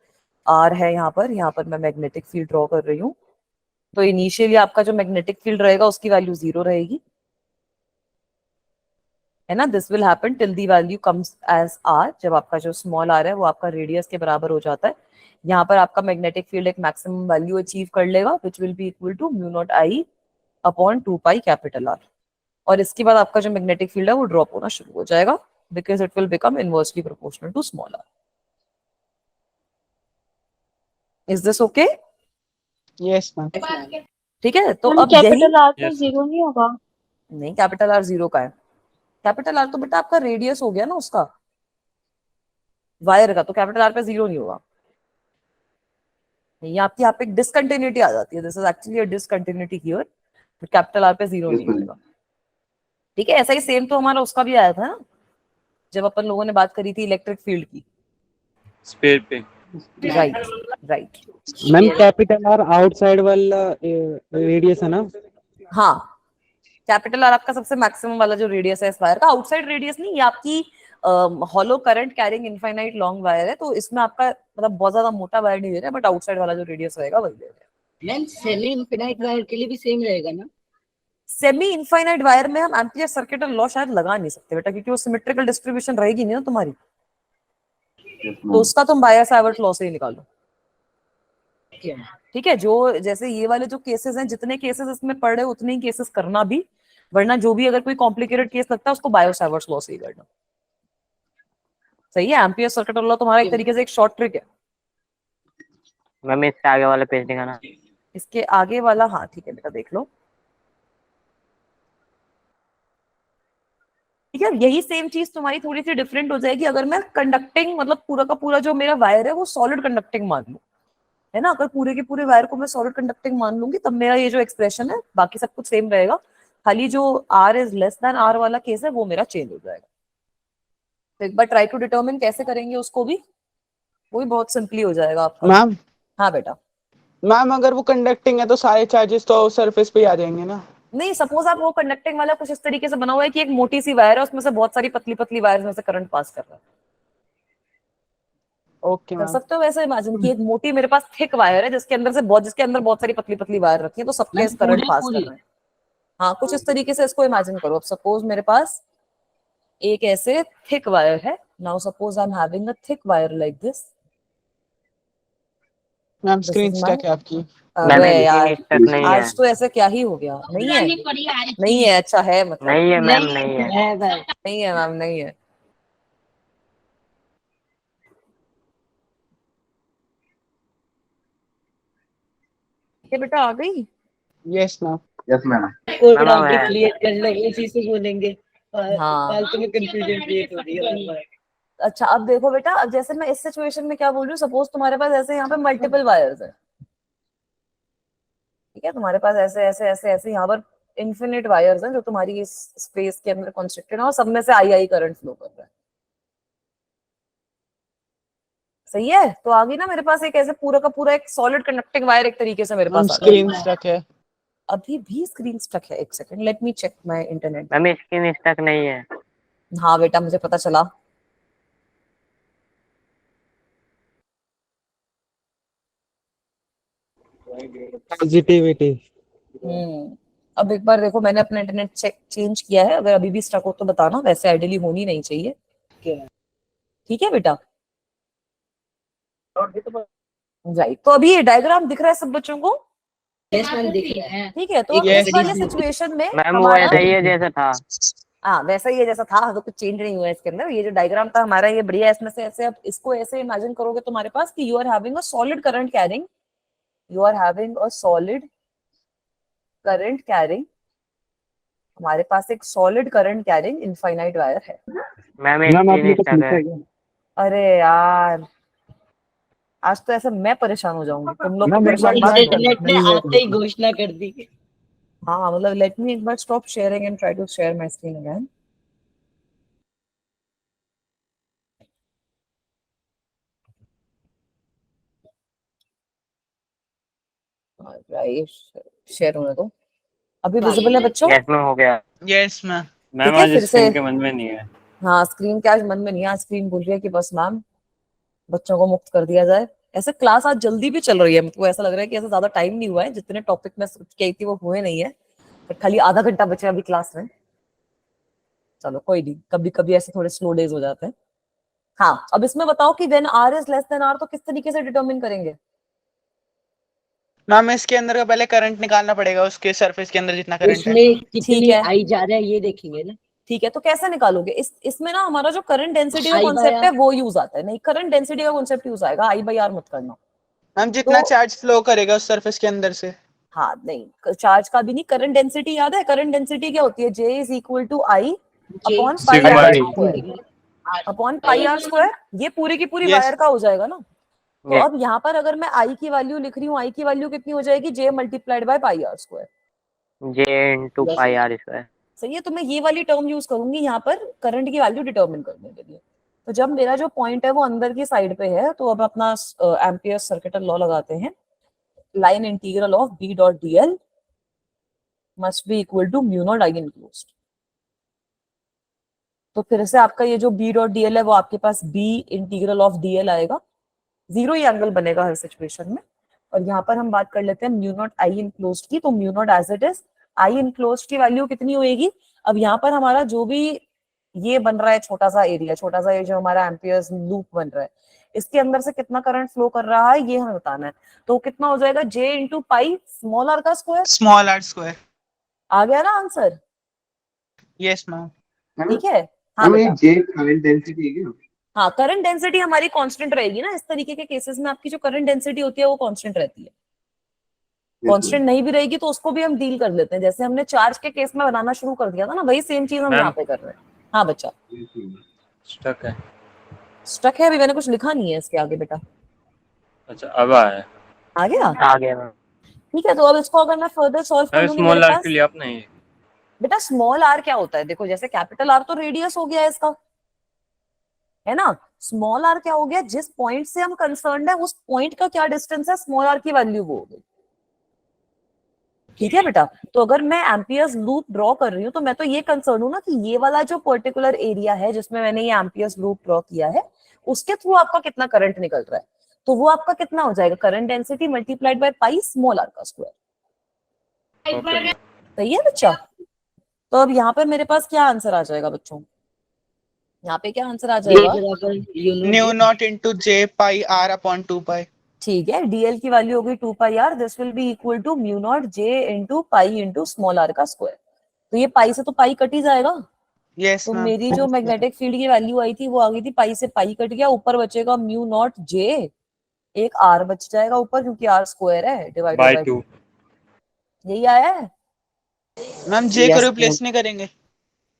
आर है यहाँ पर मैं मैग्नेटिक फील्ड ड्रॉ कर रही हूँ। तो इनिशियली आपका जो मैग्नेटिक फील्ड रहेगा उसकी वैल्यू 0 रहेगी, है ना। This will happen till the value comes as r, जब आपका जो स्मॉल आर है वो आपका रेडियस के बराबर हो जाता है। यहाँ पर आपका मैग्नेटिक फील्ड एक मैक्सिमम वैल्यू अचीव कर लेगा which will be equal to mu not I upon 2 pi capital r. और इसके बाद आपका जो मैग्नेटिक फील्ड है वो ड्रॉप होना शुरू हो जाएगा because it will become inversely proportional to small r. Is this okay? Yes ma'am. ठीक है, तो मैम अब यही कैपिटल आर तो Yes. 0 नहीं होगा? नहीं, कैपिटल आर 0 का है। कैपिटल आर तो बेटा आपका रेडियस हो गया ना उसका, वायर का, तो कैपिटल आर पे 0 नहीं होगा। ये आपकी यहाँ पे एक डिसकंटिन्यूटी आ जाती है, this is actually a discontinuity here, but capital R पे 0 नहीं होगा। ठीक है, ऐसा ही सेम तो हमारा उसका भी आया था ना, जब अपन लोगों ने बात करी थी इलेक्ट्रिक फील्ड की। स्पेयर पे। Right right. Ma'am capital R outside वाला रेडियस है ना? हाँ, कैपिटल आर आपका सबसे मैक्सिमम वाला जो रेडियस है इस वायर का, आउटसाइड रेडियस नहीं, ये आपकी hollow current carrying infinite long wire है, तो इसमें आपका मतलब बहुत ज्यादा मोटा वायर नहीं दे रहा है, बट आउटसाइड वाला जो रेडियस रहेगा वही दे रहा है। मैम सेमी इनफिनाइट वायर के लिए भी सेम रहेगा ना? सेमी इनफाइनाइट वायर में हम एम्पियर सर्किट लॉ शायद लगा नहीं सकते बेटा, क्योंकि वो सिमेट्रिकल डिस्ट्रीब्यूशन रहेगी नहीं ना तुम्हारी, तो उसका तुम बायर सावर्ट लॉ से ही निकालो। ठीक है, जो जैसे ये वाले जो केसेस हैं, जितने केसेस इसमें पढ़ रहे हो उतने ही केसेस करना भी, वरना जो भी अगर कोई कॉम्प्लिकेटेड केस लगता है उसको बायो सावर्ट्स लॉ से ही करना। सही है, एम्पियर सर्किट लॉ तुम्हारा एक तरीके से एक शॉर्ट ट्रिक है। मैम इससे आगे वाला पेज दिखाना। इसके आगे वाला, हाँ ठीक है बेटा देख लो। ठीक है, यही सेम चीज तुम्हारी थोड़ी सी डिफरेंट हो जाएगी अगर मैं कंडक्टिंग, मतलब पूरा का पूरा जो मेरा वायर है वो सॉलिड कंडक्टिंग मान लूं, है ना। अगर पूरे के पूरे वायर को मैं सॉलिड कंडक्टिंग मान लूंगी तब मेरा ये जो एक्सप्रेशन है बाकी सब कुछ सेम रहेगा, खाली जो r is less than r वाला केस है वो मेरा चेंज हो जाएगा। तो एक बार ट्राई टू डिटरमिन कैसे करेंगे उसको भी, वो भी बहुत सिंपली हो जाएगा आपका। मैम हाँ बेटा। मैम अगर वो कंडक्टिंग है तो सारे चार्जेस तो सरफेस पे ही आ जाएंगे ना? नहीं, सपोज आप वो कंडक्टिंग वाला कुछ इस तरीके से बना हुआ है कि एक मोटी सी वायर है, उसमें से बहुत सारी पतली पतली वायर में से करंट पास कर रहा है। ओके कर मैम। सकते हो वैसे इमेजिन कि एक मोटी मेरे पास थिक वायर है जिसके अंदर बहुत सारी पतली पतली वायर रखी है, तो सबके करंट पास कर रहे हैं। हाँ, कुछ इस तरीके से इसको इमेजिन करो। अब सपोज मेरे पास एक ऐसे थिक वायर है, now suppose I am having a thick wire like this. Ma'am screen stuck है आपकी। मैम अबे स्क्रीन यार, स्टक नहीं है। आज तो ऐसे क्या ही हो गया। नहीं है, नहीं है, अच्छा है मतलब। नहीं है मैम, नहीं है। नहीं है मैम, नहीं है। ये बेटा आ गई। Yes ma'am. Yes ma'am. Code ma'am, आप है। क्रिएट कर लो, उसी से बोलेंगे। हाँ। फालतू में कंफ्यूजन क्रिएट हो रही है। अच्छा अब देखो बेटा, अब जैसे मैं इस सिचुएशन में क्या बोल रही हूँ, सपोज तुम्हारे पास ऐसे यहाँ पे मल्टीपल वायर्स है, ठीक है, तुम्हारे पास ऐसे ऐसे ऐसे ऐसे यहाँ पर इन्फिनिट वायर्स हैं जो तुम्हारी इस स्पेस के अंदर कॉन्स्ट्रिक्टेड है और सब में से आई आई करंट फ्लो कर रहा है, सही है। तो आगे ना मेरे पास एक ऐसे पूरा का पूरा एक सॉलिड कंडक्टिंग वायर एक तरीके से मेरे मैम पास आ स्क्रीन गया। स्टक है। अभी भी स्क्रीन स्टक है, एक second, let me check my internet. Ma'am screen stuck नहीं है। हाँ बेटा मुझे पता चला। पॉजिटिविटी। अब एक बार देखो, मैंने अपना इंटरनेट चेंज किया है, अगर अभी भी स्टक हो तो बताना, वैसे आइडियली होनी नहीं चाहिए, ठीक है बेटा। राइट, तो अभी ये डायग्राम दिख रहा है सब बच्चों को? यस मैम दिख रहा है। ठीक है, तो अब Yes. इस वाले सिचुएशन में मैम वो हमारा, ऐसा ही है जैसा था। हाँ वैसा ही है जैसा था, तो कुछ चेंज नहीं हुआ है इसके अंदर। ये जो डायग्राम था हमारा ये बढ़िया है, इसमें से ऐसे, अब इसको ऐसे इमेजिन करोगे तुम्हारे पास कि you are having a solid current carrying, you are having a solid current carrying, हमारे पास एक solid current carrying infinite wire है। मैम मैम आपने स्क्रीन कुछ स्टक लिखा है। है क्या? अरे यार, आज तो ऐसे मैं परेशान हो जाऊंगी, तुम लोग तो मैम, परेशान एक मत बार करना। इंटरनेट ने आते ही घोषणा कर दी। हाँ मतलब लेट मी एक बार stop sharing and try to share my screen again. Right, share होने दो। अभी विजिबल है बच्चों? यस मैम हो गया। Yes ma'am. मैम ठीक है, आज फिर स्क्रीन से के मन में नहीं है। हाँ, स्क्रीन के आज मन में नहीं है, आज स्क्रीन बोल रही है कि बस मैम बच्चों को मुक्त कर दिया जाए। ऐसे क्लास आज जल्दी भी चल रही है, मुझको ऐसा लग रहा है कि ऐसा ज्यादा टाइम नहीं हुआ है, जितने टॉपिक में सोच के आई थी वो हुए नहीं है, बट खाली आधा घंटा बचे अभी क्लास में। चलो कोई नहीं, कभी कभी ऐसे थोड़े स्लो डेज हो जाते हैं। हाँ, अब इसमें बताओ कि when r is less than r तो किस तरीके से डिटरमिन करेंगे? मैम इसके अंदर का पहले करंट निकालना पड़ेगा, उसके सरफेस के अंदर जितना करंट है। उसमें ठीक कितनी है। आई जा रहा है ये देखेंगे ना। ठीक है, तो कैसे निकालोगे? इसमें ना हमारा जो करंट डेंसिटी का I by कॉन्सेप्ट है R। वो यूज आता है, नहीं करंट डेंसिटी का कॉन्सेप्ट यूज आएगा, आई बाई आर मत करना। मैम जितना तो चार्ज फ्लो करेगा उस सरफेस के अंदर से। हाँ नहीं, चार्ज का भी नहीं, करंट डेंसिटी याद है? करंट डेंसिटी क्या होती है? J is equal to I upon pi sigma r t. Square, upon pi are square. ये पूरी की पूरी Yes. वायर का हो जाएगा ना। तो Yes. अब यहाँ पर अगर मैं आई की वैल्यू लिख रही हूँ, आई की वैल्यू कितनी हो जाएगी? J multiplied by pi are square. J into pi are square. सही है, तो मैं ये वाली टर्म यूज करूंगी यहाँ पर करंट की वैल्यू डिटरमिन करने के लिए। तो जब मेरा जो पॉइंट है वो अंदर की साइड पे है, तो अब अपना एम्पियर सर्किटल लॉ लगाते हैं। Line integral of B dot DL must be equal to mu not I enclosed. तो फिर से आपका ये जो बी डॉट डीएल है वो आपके पास बी इंटीग्रल ऑफ डीएल आएगा, जीरो ही एंगल बनेगा हर सिचुएशन में। और यहाँ पर हम बात कर लेते हैं म्यू नॉट आई इनक्लोज्ड की, तो mu naught as it is, I enclosed की वैल्यू कितनी होएगी? अब यहाँ पर हमारा जो भी ये बन रहा है छोटा सा एरिया, छोटा सा ये जो हमारा एम्पियर्स लूप बन रहा है, इसके अंदर से कितना करंट फ्लो कर रहा है ये हमें बताना है। तो कितना हो जाएगा? J into pi small are का स्क्वायर। Small R square. आ गया ना आंसर? Yes ma'am. ठीक है। हाँ मैम ये बेटा, जे करंट डेंसिटी है क्या? हाँ करंट डेंसिटी हमारी कांस्टेंट रहेगी ना, इस तरीके के केसेस में आपकी जो करंट डेंसिटी होती है वो कांस्टेंट रहती है। कांस्टेंट नहीं भी रहेगी तो उसको भी हम डील कर लेते हैं, जैसे हमने चार्ज के केस में बनाना शुरू कर दिया था ना, वही सेम चीज हम मैम। यहाँ पे कर रहे हैं। हाँ बच्चा, स्टक है। स्टक है? अभी मैंने कुछ लिखा नहीं है इसके आगे बेटा। अच्छा अब आया। आ गया? आ गया मैम। ठीक है, तो अब इसको अगर मैं फर्दर सॉल्व कर मैम लूंगी, स्मॉल मेरे आर पास के लिए आप नहीं। बेटा स्मॉल आर क्या होता है? देखो जैसे कैपिटल आर तो रेडियस हो गया है इसका, है ना। स्मॉल आर क्या हो गया? जिस पॉइंट से हम कंसर्न्ड है उस पॉइंट का क्या डिस्टेंस है, स्मॉल आर की वैल्यू वो हो गई। ठीक है बेटा, तो अगर मैं एम्पियर्स लूप ड्रॉ कर रही हूँ तो मैं तो ये कंसर्न हूँ ना कि ये वाला जो पर्टिकुलर एरिया है जिसमें मैंने ये एम्पियर्स लूप ड्रॉ किया है उसके थ्रू आपका कितना करंट निकल रहा है, तो वो आपका कितना हो जाएगा? Current density multiplied by pi small are का स्क्वायर। ओके। सही है बच्चा? तो अब यहाँ पर मेरे पास क्या आंसर आ जाएगा बच्चों? यहाँ पे क्या आंसर आ जे जाएगा? बराबर mu nought into J pi R upon 2 pi. ठीक है, डीएल की वैल्यू होगी 2 pi R, this will be equal to mu not J into pi into small are का स्क्वायर। तो ये पाई से तो पाई कट ही जाएगा, यस तो मैम। मेरी जो मैग्नेटिक फील्ड की वैल्यू आई थी वो आ गई थी, पाई से पाई कट गया, ऊपर बचेगा म्यू नॉट जे, एक आर बच जाएगा ऊपर क्योंकि आर स्क्वायर है डिवाइडेड बाय बाय 2। यही आया है। मैम जे को Yes, रिप्लेस नहीं करेंगे?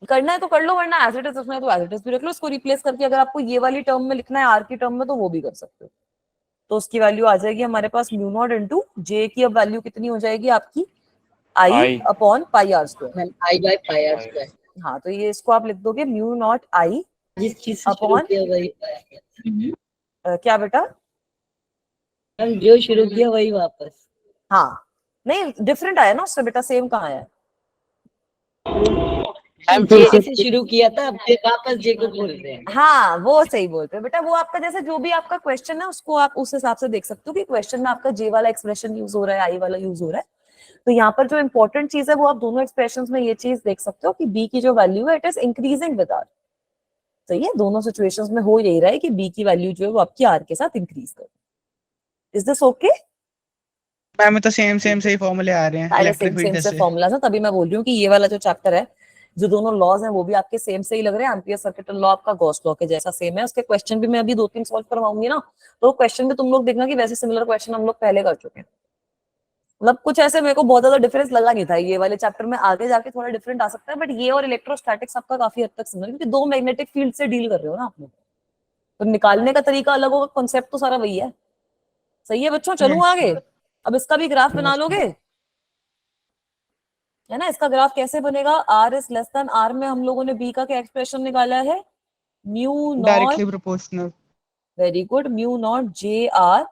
करना है तो कर लो, वरना एज इट इज रखना है तो एज इट इज भी रख लो। इसको रिप्लेस करके अगर आपको ये वाली टर्म में लिखना है आर की टर्म में तो वो भी कर सकते हो। तो उसकी वैल्यू आ जाएगी हमारे पास म्यू नॉट इंटू जे की अब वैल्यू कितनी हो जाएगी आपकी I upon pi are square. Ma'am I by pi are square, हाँ तो ये इसको आप लिख दोगे म्यू नॉट आई जिस चीज से शुरू अपॉन किया वही पाया। क्या बेटा? मैम जो शुरू किया वही वापस। हाँ नहीं डिफरेंट आया ना उससे बेटा, सेम कहाँ आया? मैम जे फिर से से शुरू किया था, अब फिर वापस जे को बोल रहे हैं। हाँ वो सही बोलते हो बेटा। वो आपका जैसे जो भी आपका क्वेश्चन है उसको आप उस हिसाब से देख सकते हो कि क्वेश्चन में आपका जे वाला एक्सप्रेशन यूज हो रहा है, आई वाला यूज हो रहा है। तो यहाँ पर जो इंपॉर्टेंट चीज है वो आप दोनों एक्सप्रेशंस में ये चीज देख सकते हो कि बी की जो वैल्यू है it is increasing with r. सही है, दोनों सिचुएशंस में हो यही रहा है कि बी की वैल्यू जो है वो आपकी आर के साथ इंक्रीज कर। Is this okay? मैम तो सेम से ही फॉर्मूले आ रहे हैं सारे इलेक्ट्रिक सेम फील्ड से से। फॉर्मूलाज हैं, तभी मैं बोल रही हूँ कि ये वाला जो चैप्टर है, जो दोनों लॉज हैं वो भी आपके सेम से ही लग रहे हैं। एम्पियर सर्किट लॉ आपका गॉस लॉ के जैसा सेम है। उसके क्वेश्चन भी मैं अभी 2-3 सॉल्व करवाऊंगी ना, तो क्वेश्चन भी तुम लोग देखना कि वैसे सिमिलर क्वेश्चन हम लोग पहले कर चुके हैं। मतलब कुछ ऐसे मेरे को बहुत ज्यादा डिफरेंस लगा नहीं था ये वाले चैप्टर में। आगे जाके थोड़ा डिफरेंट आ सकता है, बट ये और इलेक्ट्रोस्टैटिक्स आपका काफी हद तक सिमिलर, क्योंकि दो मैग्नेटिक फील्ड से डील कर रहे हो ना आप लोग, तो निकालने का तरीका अलग होगा, कॉन्सेप्ट तो सारा वही है। सही है बच्चों, चलूं आगे? अब इसका भी ग्राफ बना लोगे, है ना? इसका ग्राफ कैसे बनेगा? R is less than r में हम लोगों ने बी का क्या एक्सप्रेशन निकाला है? Mu directly naught, proportional. Very good, mu not J r,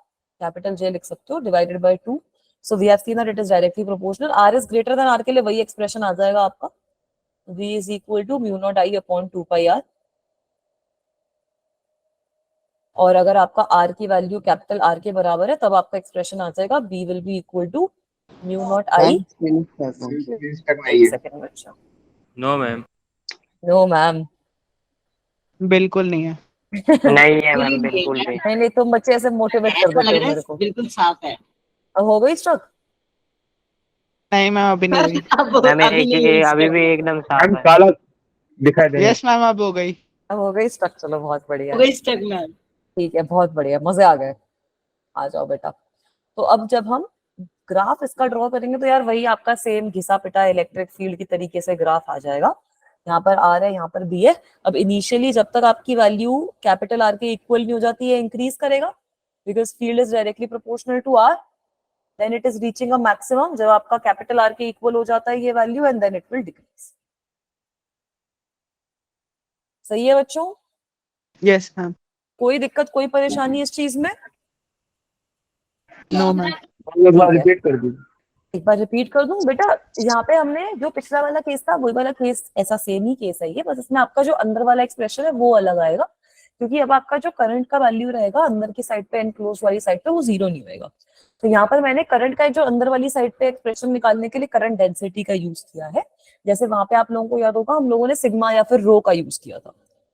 capital J लिख सकते हो, divided by 2। So we have seen that it is directly proportional. R is greater than r के लिए वही एक्सप्रेशन आ जाएगा आपका, v is equal to mu not I upon 2 pi r. और अगर आपका आर की वैल्यू कैपिटल आर के बराबर है तब आपका एक्सप्रेशन आ जाएगा b will be equal to mu not I. तक नहीं एक है। सेकंड बच्चा, नो मैम। No ma'am. बिल्कुल नहीं है। नहीं है मैम बिल्कुल भी। नहीं नहीं, तुम बच्चे ऐसे मोटिवेट कर ऐसा लग देते हो रहा मेरे है को। बिल्कुल साफ है। अब हो गई स्ट्रक? नहीं मैम अभी नहीं हुई। मैम अभी नहीं हुई अभी इसका। भी एकदम साफ मैम है। काला दिखाई दे रहा है। यस मैम अब हो गई। अब हो गई स्ट्रक, चलो बहुत बढ़िया, हो गई स्टक मैम। ठीक है, बहुत बढ़िया, मजे आ गए। आ जाओ बेटा। तो अब जब हम ग्राफ इसका ड्रॉ करेंगे तो यार वही आपका सेम घिसा पिटा इलेक्ट्रिक फील्ड की तरीके से ग्राफ आ जाएगा। यहाँ पर आर है, यहाँ पर बी है। अब इनिशियली जब तक आपकी वैल्यू कैपिटल आर के इक्वल नहीं हो जाती है, इंक्रीज करेगा, because field is directly proportional to r. Then it is reaching a maximum जब आपका कैपिटल आर के इक्वल हो जाता है ये value, and then it will decrease. सही है बच्चों? Yes ma'am. कोई दिक्कत, कोई परेशानी इस चीज में? No ma'am. एक बार रिपीट कर दीजिए। एक बार रिपीट कर दूं बेटा। यहाँ पे हमने जो पिछला वाला केस था वही वाला केस, ऐसा सेम ही केस है ये, बस इसमें आपका जो अंदर वाला एक्सप्रेशन है वो अलग आएगा, क्योंकि अब आपका जो करंट का वैल्यू रहेगा अंदर की साइड पे, एनक्लोज वाली साइड पे, वो जीरो नहीं होएगा। तो यहाँ पर मैंने करंट का जो अंदर वाली साइड पे एक्सप्रेशन निकालने के लिए करंट डेंसिटी का यूज किया है। जैसे वहां पे आप लोगों को याद होगा हम लोगों ने सिग्मा या फिर रो का यूज किया था,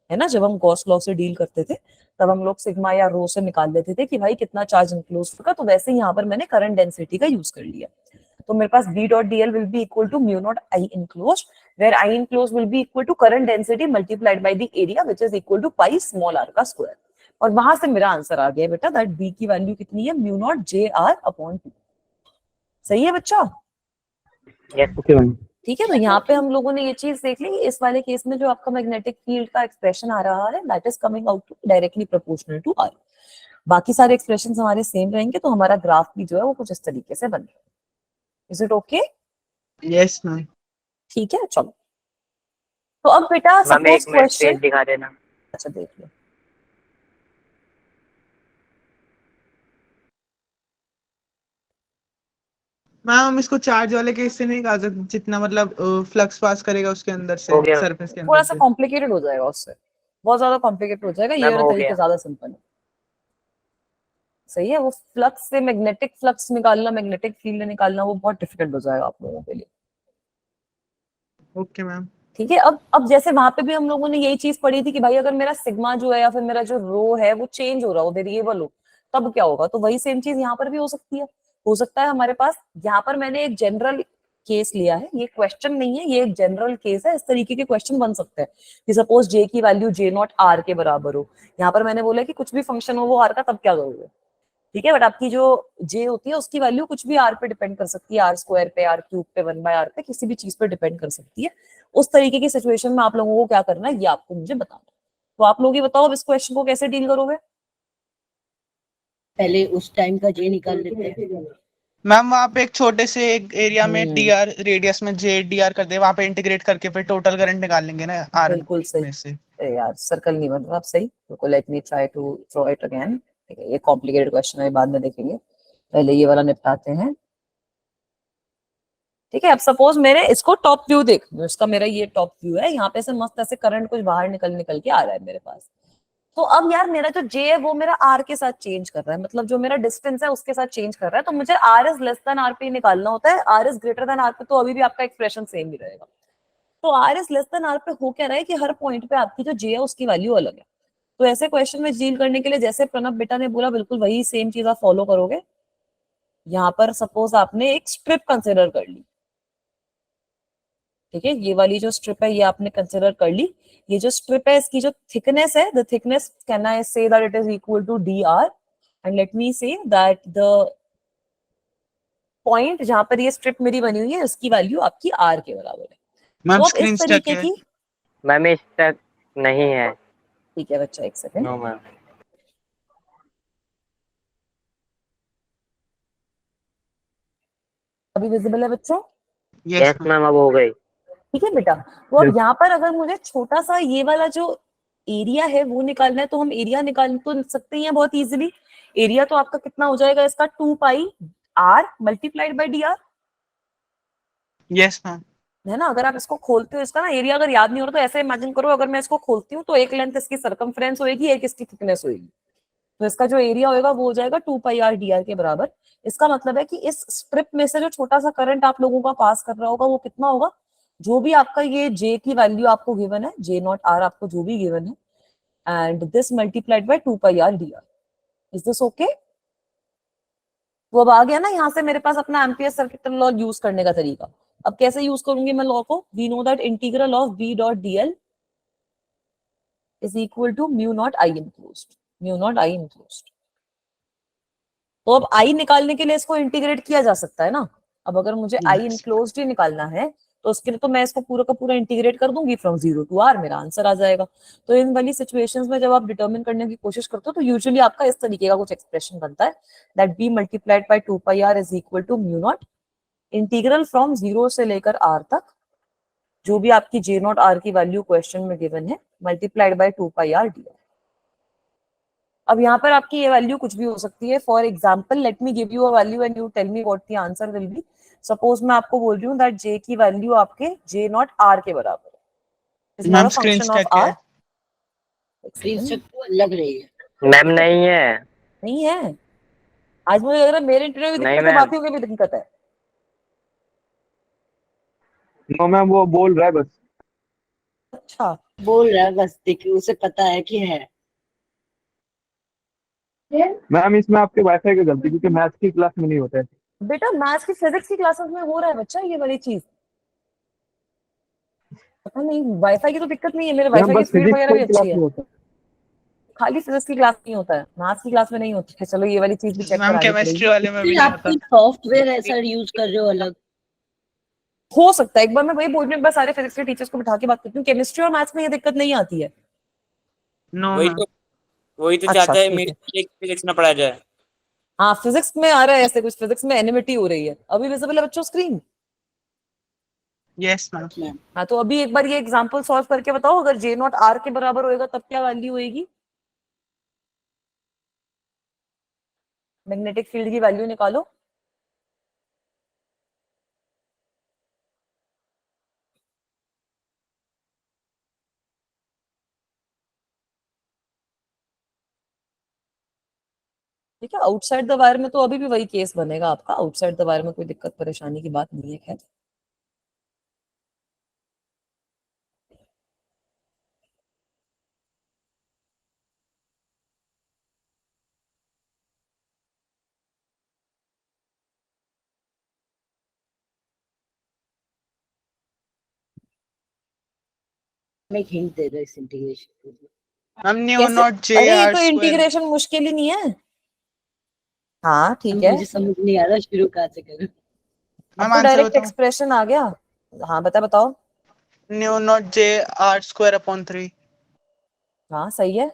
है ना? जब हम गॉस लॉ से डील करते थे तब हम लोग सिग्मा या रो से निकाल लेते थे कि भाई कितना चार्ज इनक्लोज होगा। तो वैसे यहाँ पर मैंने करंट डेंसिटी का यूज कर लिया। तो मेरे पास B dot DL will be equal to mu naught I enclosed, where I enclosed will be equal to current density multiplied by the area, which is equal to pi small r का स्क्वायर। और वहां से मेरा आंसर आ गया बेटा, दैट B की वैल्यू कितनी है? mu naught JR upon 2। सही है बच्चा? Okay ma'am. ठीक है, तो यहाँ पे हम लोगों ने ये चीज देख ली, इस वाले केस में जो आपका मैग्नेटिक फील्ड का एक्सप्रेशन आ रहा है that is coming out to directly proportional to r. बाकी सारे एक्सप्रेशन हमारे सेम रहेंगे, तो हमारा ग्राफ भी जो है वो कुछ इस तरीके से बन रहा है। Is it okay? Yes ma'am. ठीक है, चलो। तो अब बेटा मैम सपोज एक मिनट क्वेश्चन, पेज दिखा देना। अच्छा देख लो। मैम हम इसको चार्ज वाले केस से नहीं निकाल सकते, जितना मतलब फ्लक्स पास करेगा उसके अंदर से, हो गया। सरफेस के थोड़ा अंदर सा से। कॉम्प्लिकेटेड हो जाएगा उससे, बहुत ज्यादा कॉम्प्लिकेटेड हो जाएगा। ये मैम वाला हो तरीका गया। ज्यादा सिंपल है। सही है, वो फ्लक्स से मैग्नेटिक फ्लक्स निकालना, मैग्नेटिक फील्ड निकालना, वो बहुत डिफिकल्ट हो जाएगा आप लोगों के लिए। Okay ma'am. ठीक है, अब जैसे वहां पे भी हम लोगों ने यही चीज पढ़ी थी कि भाई अगर मेरा सिग्मा जो है या फिर मेरा जो रो है वो चेंज हो रहा हो, वेरिएबल हो, तब क्या होगा? तो वही सेम चीज यहाँ पर भी हो सकती है। हो सकता है हमारे पास, यहाँ पर मैंने एक जनरल केस लिया है, ये क्वेश्चन नहीं है, ये एक जनरल केस है। इस तरीके के क्वेश्चन बन सकते हैं कि सपोज जे की वैल्यू J0 R के बराबर हो। यहाँ पर मैंने बोला कि कुछ भी फंक्शन हो वो R का, तब क्या करोगे? ठीक है, बट आपकी जो जे होती है उसकी वैल्यू कुछ भी आर पे डिपेंड कर सकती है, आर स्क्वायर पे, आर क्यूब पे, 1/r पे, किसी भी चीज पे डिपेंड कर सकती है। उस तरीके की सिचुएशन में आप लोगों को क्या करना है ये आपको मुझे बताना है। तो आप लोग ये बताओ अब इस क्वेश्चन को कैसे डील करोगे। पहले उस टाइम का जे निकाल लेते हैं। मैम वहाँ पे एक छोटे से एक एरिया में हम्म। dr रेडियस में j dr कर दे, वहाँ पे इंटीग्रेट करके फिर टोटल करंट निकाल लेंगे ना r बिल्कुल सही। में से। अरे यार सर्कल नहीं बन रहा, आप सही। बिल्कुल, let me try to draw it again. ठीक है, ये कॉम्प्लिकेटेड क्वेश्चन है, बाद में देखेंगे, पहले ये वाला निपटाते हैं। ठीक है, अब सपोज मेरे इसको टॉप व्यू देख, इसका मेरा ये टॉप व्यू है, यहाँ पे से मस्त ऐसे करंट कुछ बाहर निकल निकल के आ रहा है मेरे पास। तो अब यार मेरा जो जे है वो मेरा आर के साथ चेंज कर रहा है, मतलब जो मेरा डिस्टेंस है उसके साथ चेंज कर रहा है। तो मुझे r is less than r पे निकालना होता है, r is greater than r पे तो अभी भी आपका एक्सप्रेशन सेम ही रहेगा। तो r is less than r पे हो क्या रहा है कि हर पॉइंट पे आपकी जो जे है उसकी वैल्यू अलग है। तो ऐसे क्वेश्चन में डील करने के लिए जैसे प्रणब बेटा ने बोला बिल्कुल वही सेम चीज आप फॉलो करोगे। यहाँ पर सपोज आपने एक स्ट्रिप कंसिडर कर ली। ठीक है, ये वाली जो स्ट्रिप है ये आपने कंसिडर कर ली। ये जो स्ट्रिप है इसकी जो थिकनेस है, the thickness can I say that it is equal to d r, and let me say that the point जहां पर ये स्ट्रिप मेरी बनी हुई है उसकी वैल्यू आपकी आर के बराबर है। मैम तो अब स्क्रीन इस स्टक तरीके है। की, मैम इस तक नहीं है। ठीक है बच्चा एक सेकंड, नो मैम। अभी विजिबल है बच्चों। यस यस मैम अब हो गई। ठीक है बेटा, तो अब यहाँ पर अगर मुझे छोटा सा ये वाला जो एरिया है वो निकालना है तो हम एरिया निकाल तो सकते हैं बहुत इजीली। एरिया तो आपका कितना हो जाएगा इसका 2 pi R multiplied by D R, yes ma'am. है ना। अगर आप इसको खोलते हो इसका ना एरिया अगर याद नहीं हो रहा तो ऐसे इमेजिन करो, अगर मैं इसको खोलती हूँ तो एक लेंथ इसकी सरकमफ्रेंस होगी, एक इसकी थिकनेस होगी। तो इसका जो एरिया होगा वो हो जाएगा 2 पाई आर डी आर के बराबर। इसका मतलब है कि इस स्ट्रिप में से जो छोटा सा करंट आप लोगों का पास कर रहा होगा वो कितना होगा, जो भी आपका ये जे की वैल्यू आपको गिवन है, जे नॉट आर आपको जो भी गिवन है, and this multiplied by 2 pi r d are. Is this okay. तो अब आ गया ना यहाँ से मेरे पास अपना एम्पियर सर्किट लॉ यूज करने का तरीका। अब कैसे यूज करूंगी मैं लॉ को, we know that integral of v dot dl is equal to mu not I enclosed, mu not I enclosed. तो अब आई निकालने के लिए इसको इंटीग्रेट किया जा सकता है ना। अब अगर मुझे आई इनक्लोज्ड ही निकालना है तो उसके लिए तो मैं इसको पूरा का पूरा इंटीग्रेट कर दूंगी फ्रॉम 0 टू r, मेरा आंसर आ जाएगा। तो इन वाली सिचुएशंस में जब आप डिटरमिन करने की कोशिश करते हो तो यूजुअली आपका इस तरीके का कुछ एक्सप्रेशन बनता है, that b multiplied by 2 pi r is equal to mu naught integral from 0 से लेकर r तक, जो भी आपकी जे नॉट आर की वैल्यू क्वेश्चन में गिवन है, multiplied by 2 pi r d r. अब यहाँ पर आपकी ये वैल्यू कुछ भी हो सकती है। For example let me give you a value and you tell me what the answer will be. Suppose मैं आपको बोल रही हूँ दैट जे की वैल्यू आपके जे नॉट आर के बराबर है, is not ma'am a screen function of stuck r. है। स्क्रीन से लग रही है। मैम नहीं है। नहीं है, आज मुझे लग रहा है मेरे इंटरव्यू में नहीं दिक्कत है, मैम। बाकियों की भी दिक्कत है। नो मैम, वो बोल रहा है बस। अच्छा, बोल रहा है बस, देखिए उसे पता है कि है। मैम इसमें आपके वाईफाई की गलती, क्योंकि मैथ्स की क्लास में नहीं होता है। बेटा मैथ्स की फिजिक्स की क्लासेस में हो रहा है बच्चा ये वाली चीज, पता नहीं। वाईफाई की तो दिक्कत नहीं है, मेरे मैम वाईफाई की बस स्पीड फिजिक्स वगैरह को भी ही क्लास अच्छी है। में होता है। खाली फिजिक्स की क्लास नहीं होता है, मैथ्स की क्लास में नहीं होती है। चलो ये वाली चीज भी चेक मैम करानी केमिस्ट्री पड़ेगी। वाले में भी फिर नहीं आप होता। कोई सॉफ्टवेयर ऐसा यूज कर रहे हो अलग। हो सकता है, एक बार मैं वही बोल रही हूँ, एक बार सारे फिजिक्स के टीचर्स को बिठा के बात करती हूँ। केमिस्ट्री और मैथ्स में ये दिक्कत नहीं आती है। नो वही मैम। तो वही तो अच्छा चाहता है ठीक मेरे है, एक फिजिक्स ना पढ़ा जाए। हाँ फिजिक्स में आ रहा है ऐसे कुछ, फिजिक्स में एनिमिटी हो रही है। अभी विजिबल है बच्चों स्क्रीन। Yes ma'am. हाँ तो अभी एक बार ये एग्जांपल सॉल्व करके बताओ, अगर जे नॉट आर के बराबर होएगा तब क्या वैल्यू होएगी, मैग्नेटिक फील्ड की वैल्यू निकालो। ठीक है, आउटसाइड द वायर में तो अभी भी वही केस बनेगा आपका, आउटसाइड द वायर में कोई दिक्कत परेशानी की बात नहीं है। खैर मैं एक हिंट दे रहा हूँ इस इंटीग्रेशन। मैम न्यू कैसे, नॉट जे अरे ये आर तो स्क्वायर। इंटीग्रेशन मुश्किल ही नहीं है। हाँ ठीक है, मुझे समझ नहीं आ रहा शुरू कहाँ से करूँ। अब मैम तो आंसर डायरेक्ट बताऊं? एक्सप्रेशन आ गया। हाँ बताओ। New not J are square upon 3। हाँ सही है।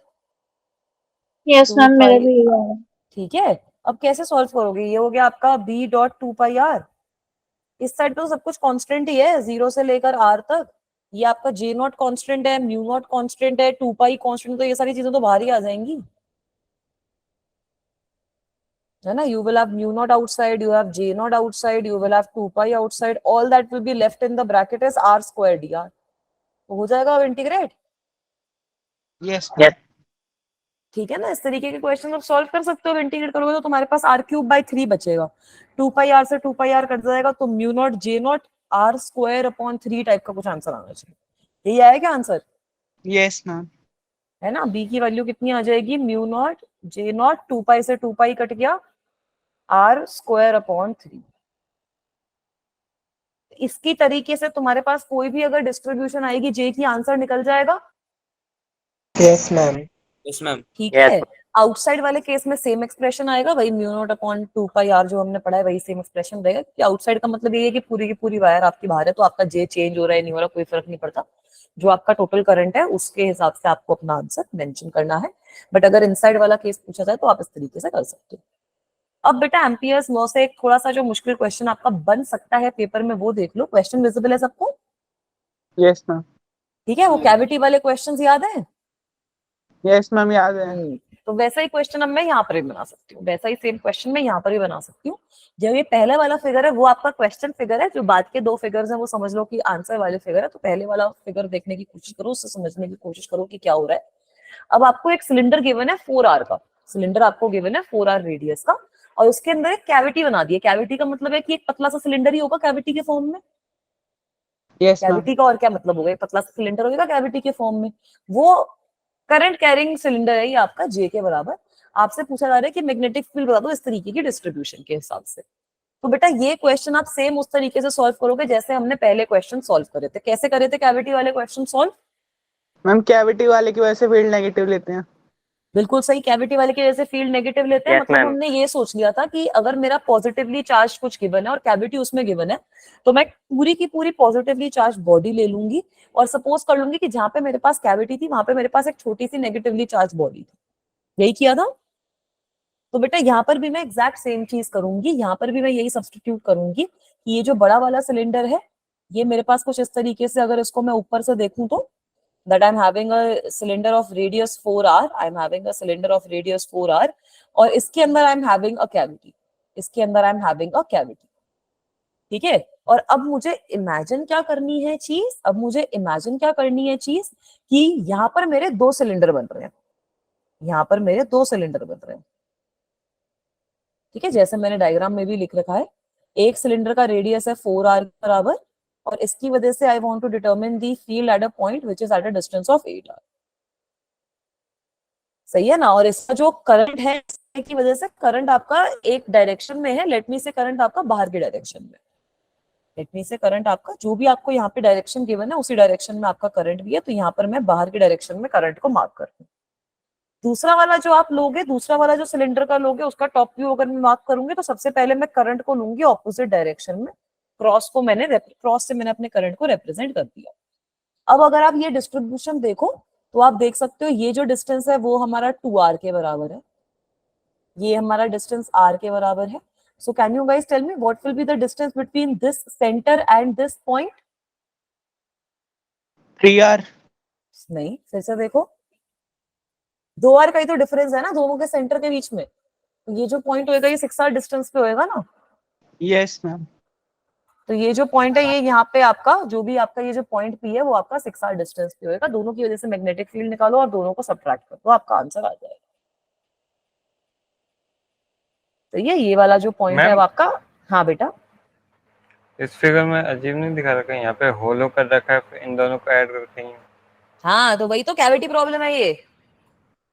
यस टू मैम, मेरा पाई, भी यही आ रहा है। ठीक है। अब कैसे सॉल्व करोगे? ये हो गया आपका बी डॉट 2 पाई आर। इस साइड तो सब कुछ कांस्टेंट ही है, 0 से लेकर आर तक। ये आपका जे नॉट कांस्टेंट है, म्यू नॉट कांस्टेंट है, 2 पाई कांस्टेंट, तो ये सारी चीजें तो बाहर ही आ जाएंगी, है ना। You will have mu naught outside, you have J naught outside, you will have 2 pi outside. All that will be left in the bracket is R squared dr. तो हो जाएगा अब इंटीग्रेट। Yes Yes. ठीक है ना, इस तरीके के क्वेश्चन आप सॉल्व कर सकते हो। इंटीग्रेट करोगे तो तुम्हारे पास r³/3 बचेगा। 2 पाई आर से 2 पाई आर कट जाएगा, तो mu not J naught r square upon 3 type का कुछ आंसर आना चाहिए। यही आया क्या आंसर? Yes ma'am. है ना। बी की वैल्यू कितनी आ जाएगी? म्यू नॉट जे नॉट 2 पाई से 2 पाई कट गया, आर स्क्वायर अपॉन 3। इसकी तरीके से तुम्हारे पास कोई भी अगर डिस्ट्रीब्यूशन आएगी जे की, आंसर निकल जाएगा। Yes ma'am. Yes ma'am. ठीक Yes. है। आउटसाइड वाले केस में सेम एक्सप्रेशन आएगा, वही mu not upon 2 pi r जो हमने पढ़ा है, वही सेम एक्सप्रेशन रहेगा। कि आउटसाइड का मतलब ये है कि पूरी की पूरी वायर आपकी बाहर है, तो आपका जे चेंज हो रहा है नहीं हो रहा कोई फर्क नहीं पड़ता। जो आपका टोटल करंट है उसके हिसाब से आपको अपना आंसर मेंशन करना है। बट अगर इनसाइड वाला केस पूछा जाए तो आप इस तरीके से कर सकते हो। अब बेटा एम्पियर्स लॉ से एक थोड़ा सा जो मुश्किल क्वेश्चन आपका बन सकता है पेपर में, वो देख लो। क्वेश्चन विजिबल है सबको? Yes ma'am. ठीक है, वो कैविटी वाले क्वेश्चंस याद है? यस मैम याद है। तो वैसा ही क्वेश्चन अब मैं यहाँ पर भी बना सकती हूँ, वैसा ही सेम क्वेश्चन मैं यहाँ पर भी बना सकती हूँ। जब ये पहले वाला फिगर है वो आपका क्वेश्चन फिगर है, जो बाद के 2 फिगर्स हैं वो समझ लो कि आंसर वाले फिगर है। तो पहले वाला फिगर देखने की कोशिश करो, उससे समझने की कोशिश करो कि क्या हो रहा है। अब आपको एक सिलेंडर गिवन है 4R का, सिलेंडर आपको गिवन है 4R रेडियस का, और उसके अंदर एक कैविटी बना दी है। कैविटी का मतलब है कि एक पतला सा सिलेंडर ही होगा कैविटी के फॉर्म में। Yes ma'am. कैविटी का और क्या मतलब होगा? एक पतला सा सिलेंडर होगा कैविटी के फॉर्म में। वो करंट कैरिंग सिलेंडर है ये आपका जे के बराबर। आपसे पूछा जा रहा है कि मैग्नेटिक फील्ड बता दो इस तरीके की डिस्ट्रीब्यूशन के हिसाब से। तो बेटा ये क्वेश्चन आप सेम उस तरीके से सॉल्व करोगे जैसे हमने पहले क्वेश्चन सॉल्व करे थे। कैसे करे थे कैविटी वाले क्वेश्चन सॉल्व? मैम कैविटी वाले की वजह से फील्ड नेगेटिव लेते हैं। बिल्कुल सही, कैविटी वाले की वजह से फील्ड नेगेटिव लेते हैं। Yes, मतलब ma'am. हमने ये सोच लिया था कि अगर मेरा पॉजिटिवली चार्ज कुछ गिवन है और कैविटी उसमें गिवन है, तो मैं पूरी की पूरी पॉजिटिवली चार्ज बॉडी ले लूंगी और सपोज कर लूंगी कि जहां पे मेरे पास कैविटी थी वहां पे मेरे पास एक छोटी सी नेगेटिवली चार्ज बॉडी थी। यही किया था। तो बेटा यहाँ पर भी मैं एग्जैक्ट सेम चीज करूंगी, यहाँ पर भी मैं यही सब्स्टिट्यूट करूंगी कि ये जो बड़ा वाला सिलेंडर है ये मेरे पास कुछ इस तरीके से, अगर इसको मैं ऊपर से देखूं तो that I'm having a cylinder of radius 4R, I'm having a cylinder of radius 4R, और इसके अंदर I'm having a cavity, इसके अंदर I'm having a cavity। ठीक है। और अब मुझे इमेजिन क्या करनी है चीज, अब मुझे इमेजिन क्या करनी है चीज कि यहाँ पर मेरे 2 सिलेंडर बन रहे हैं, यहाँ पर मेरे 2 सिलेंडर बन रहे हैं। ठीक है, जैसे मैंने डायग्राम में भी लिख रखा है। एक सिलेंडर का रेडियस है 4R बराबर, और इसकी वजह से I want to determine the field at a point which is at a distance of 8R। सही है ना। और इसका जो करंट है की वजह से करंट आपका एक डायरेक्शन में है, लेट मी से करंट आपका बाहर की डायरेक्शन में, लेट मी से करंट आपका जो भी आपको यहाँ पे डायरेक्शन गिवन है उसी डायरेक्शन में आपका करंट भी है। तो यहाँ पर मैं बाहर की डायरेक्शन में करंट को मार्क कर दूं। दूसरा वाला जो आप लोगे, दूसरा वाला जो सिलेंडर का लोगे, उसका टॉप व्यू अगर मैं मार्क करूंगी तो सबसे पहले मैं करंट को लूंगी ऑपोजिट डायरेक्शन में। क्रॉस से मैंने अपने करंट को रिप्रेजेंट कर दिया। अब अगर आप ये डिस्ट्रीब्यूशन देखो तो आप देख सकते हो ये जो डिस्टेंस है वो हमारा 2R के बराबर है, ये हमारा डिस्टेंस R के बराबर है। So can you guys tell me what will be the distance between this centre and this point? 3R। नहीं, फिर से देखो, 2R का ही तो डिफरेंस है ना दोनों के सेंटर के बीच में। तो ये जो पॉइंट होएगा ये 6R डिस्टेंस पे होएगा ना। Yes ma'am. तो ये जो पॉइंट है ये यहाँ पे आपका जो भी आपका ये जो पॉइंट पी है वो आपका 6R डिस्टेंस पे होएगा। दोनों की वजह से मैग्नेटिक फील्ड निकालो और दोनों को सब्ट्रैक्ट कर दो, आपका आंसर आ जाएगा। तो ये वाला जो पॉइंट है मैम, अब आपका। हाँ बेटा। इस फिगर में अजीब नहीं दिखा रखा है, यहाँ पे होलो कर रखा है, फिर इन दोनों को ऐड करते हैं। हाँ तो वही तो कैविटी प्रॉब्लम है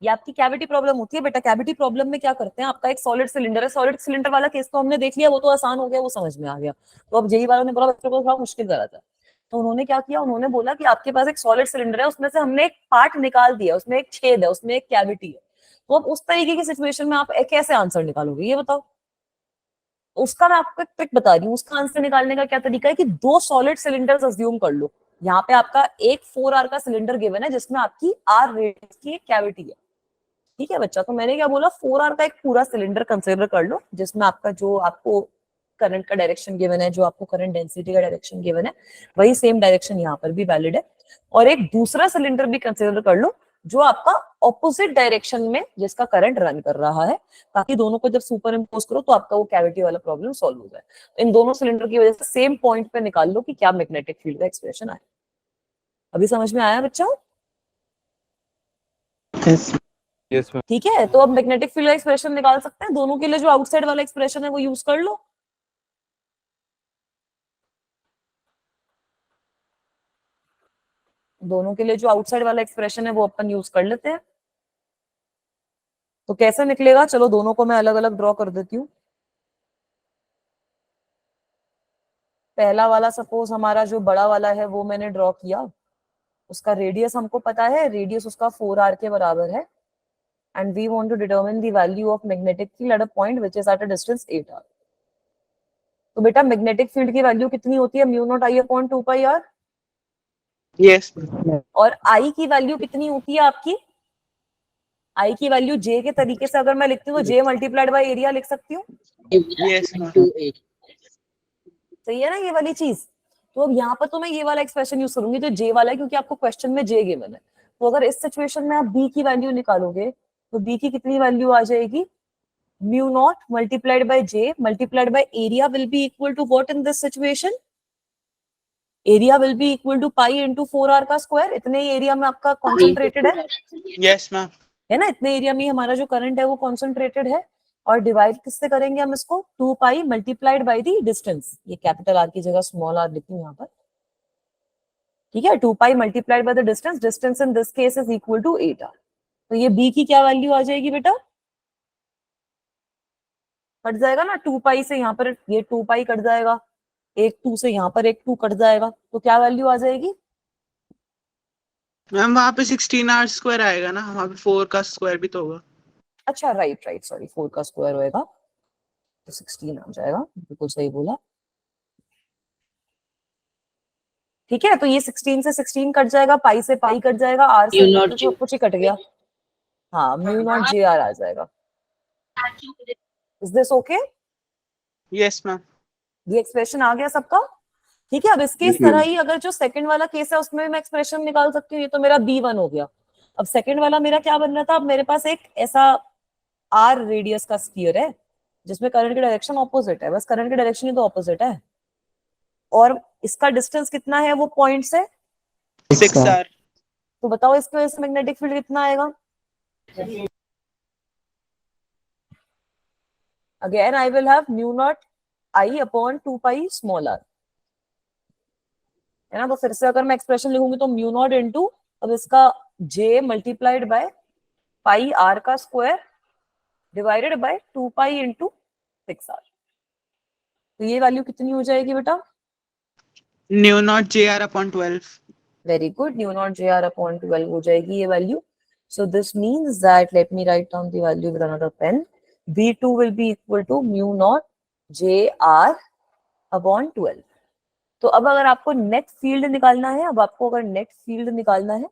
ये आपकी कैविटी प्रॉब्लम होती है बेटा। कैविटी प्रॉब्लम में क्या करते हैं, आपका एक सॉलिड सिलेंडर है, सॉलिड सिलेंडर वाला केस तो हमने देख लिया, वो तो आसान हो गया, वो समझ में आ गया। तो अब जेई वालों ने बोला बच्चों को थोड़ा मुश्किल करा था, तो उन्होंने क्या किया, उन्होंने बोला कि आपके पास एक सॉलिड सिलेंडर है, उसमें से हमने एक पार्ट निकाल दिया, उसमें एक छेद है, उसमें एक कैविटी है। तो अब उस तरीके की सिचुएशन में आप कैसे आंसर निकालोगे ये बताओ। उसका मैं आपको एक ट्रिक बता रही हूँ। उसका आंसर निकालने का क्या तरीका है कि दो सॉलिड सिलेंडर्स अज्यूम कर लो। यहाँ पे आपका एक 4R का सिलेंडर गिवन है जिसमें आपकी R रेडियस की एक कैविटी है। ठीक है बच्चा, तो मैंने क्या बोला, 4R का एक पूरा सिलेंडर कंसिडर कर लो जिसमें आपका जो आपको करंट का डायरेक्शन गिवन है, जो आपको करंट डेंसिटी का डायरेक्शन गिवन है, वही सेम डायरेक्शन यहाँ पर भी वैलिड है। और एक दूसरा सिलेंडर भी कंसिडर कर लो जो आपका ऑपोजिट डायरेक्शन में जिसका करंट रन कर रहा है, ताकि दोनों को जब सुपर इम्पोज करो तो आपका वो कैविटी वाला प्रॉब्लम सॉल्व हो जाए। तो इन दोनों सिलेंडर की वजह से सेम पॉइंट पे निकाल लो कि क्या मैग्नेटिक फील्ड का एक्सप्रेशन आया। अभी समझ में आया बच्चा? Yes ma'am. ठीक है, तो अब मैग्नेटिक फील्ड का एक्सप्रेशन निकाल सकते हैं। दोनों के लिए जो आउटसाइड वाला एक्सप्रेशन है वो यूज कर लो। दोनों के लिए जो आउटसाइड वाला एक्सप्रेशन है वो अपन यूज कर लेते हैं। तो कैसे निकलेगा, चलो दोनों को मैं अलग अलग ड्रॉ कर देती हूँ। पहला वाला सपोज हमारा जो बड़ा वाला है वो मैंने ड्रॉ किया, उसका रेडियस हमको पता है, रेडियस उसका 4R के बराबर है, and we want to determine the value of magnetic field at a point which is at a distance 8R। तो बेटा मैग्नेटिक फील्ड की वैल्यू कितनी होती है, mu naught I upon 2πr। Yes और I की वैल्यू कितनी होती है आपकी, I की वैल्यू J के तरीके से अगर मैं लिखती हूँ तो J मल्टीप्लाइड बाय एरिया लिख सकती हूँ। यस सही है ना ये वाली चीज। तो अब यहाँ पर तो मैं ये वाला एक्सप्रेशन यूज करूंगी जो J वाला है, क्योंकि आपको क्वेश्चन में J गिवन है। तो अगर इस सिचुएशन में आप B की वैल्यू निकालोगे तो B की कितनी वैल्यू आ जाएगी, mu naught multiplied by J multiplied by area will be equal to what in this situation, area will be equal to pi into 4R का स्क्वायर। इतने ही एरिया में आपका कॉन्सेंट्रेटेड है, यस मैम है ना, इतने एरिया में हमारा जो करंट है वो कॉन्सेंट्रेटेड है। और डिवाइड किससे करेंगे हम इसको, 2π मल्टीप्लाइड बाय द डिस्टेंस। ये कैपिटल R की जगह स्मॉल r लिखती हूँ यहाँ पर। ठीक है, 2π multiplied by the distance, distance in this case is equal to 8R। तो ये B की क्या वैल्यू आ जाएगी बेटा, कट जाएगा ना 2π से, यहाँ पर ये 2π कट जाएगा, एक 2 से यहाँ पर एक 2 कट जाएगा, तो क्या वैल्यू आ जाएगी, मैम वहाँ पे 16R स्क्वायर आएगा ना, वहाँ पे 4 का स्क्वायर भी तो होगा। अच्छा राइट राइट सॉरी, 4 का स्क्वायर होएगा तो 16 आ जाएगा, बिल्कुल सही बोला। ठीक है, तो ये 16 से 16 कट जाएगा, पाई से पाई कट जाएगा, आर से म्यू नॉट तो सब कुछ ही कट गया। हाँ, म्यू नॉट जे आर आ जाएगा। Is this okay? Yes ma'am ये एक्सप्रेशन आ गया सबका? ठीक है, अब इसके इस जी, तरह ही अगर जो सेकंड वाला केस है उसमें मैं एक्सप्रेशन निकाल सकती हूँ। ये तो मेरा B1 हो गया। अब सेकंड वाला मेरा क्या बन रहा था, अब मेरे पास एक ऐसा R रेडियस का स्फीयर है जिसमें करंट की डायरेक्शन ऑपोजिट है, बस करंट की डायरेक्शन ही तो ऑपोजिट है, और इसका डिस्टेंस कितना है वो पॉइंट से 6R। तो बताओ इसकी वजह से मैग्नेटिक फील्ड कितना आएगा, again I will have mu naught I upon 2π small r, है ना। तो फिर से अगर मैं एक्सप्रेशन लिखूंगी तो म्यू नॉट इंटू, अब इसका J multiplied by pi R का square divided by 2π into 6R। तो ये वैल्यू कितनी हो जाएगी बेटा, mu naught JR upon 12। Very good, mu naught JR upon 12 हो जाएगी ये value. So this means that, let me write down the value with another pen, V2 will be equal to mu naught JR upon 12। तो अब अगर आपको नेट फील्ड निकालना है, अब आपको अगर नेट फील्ड निकालना है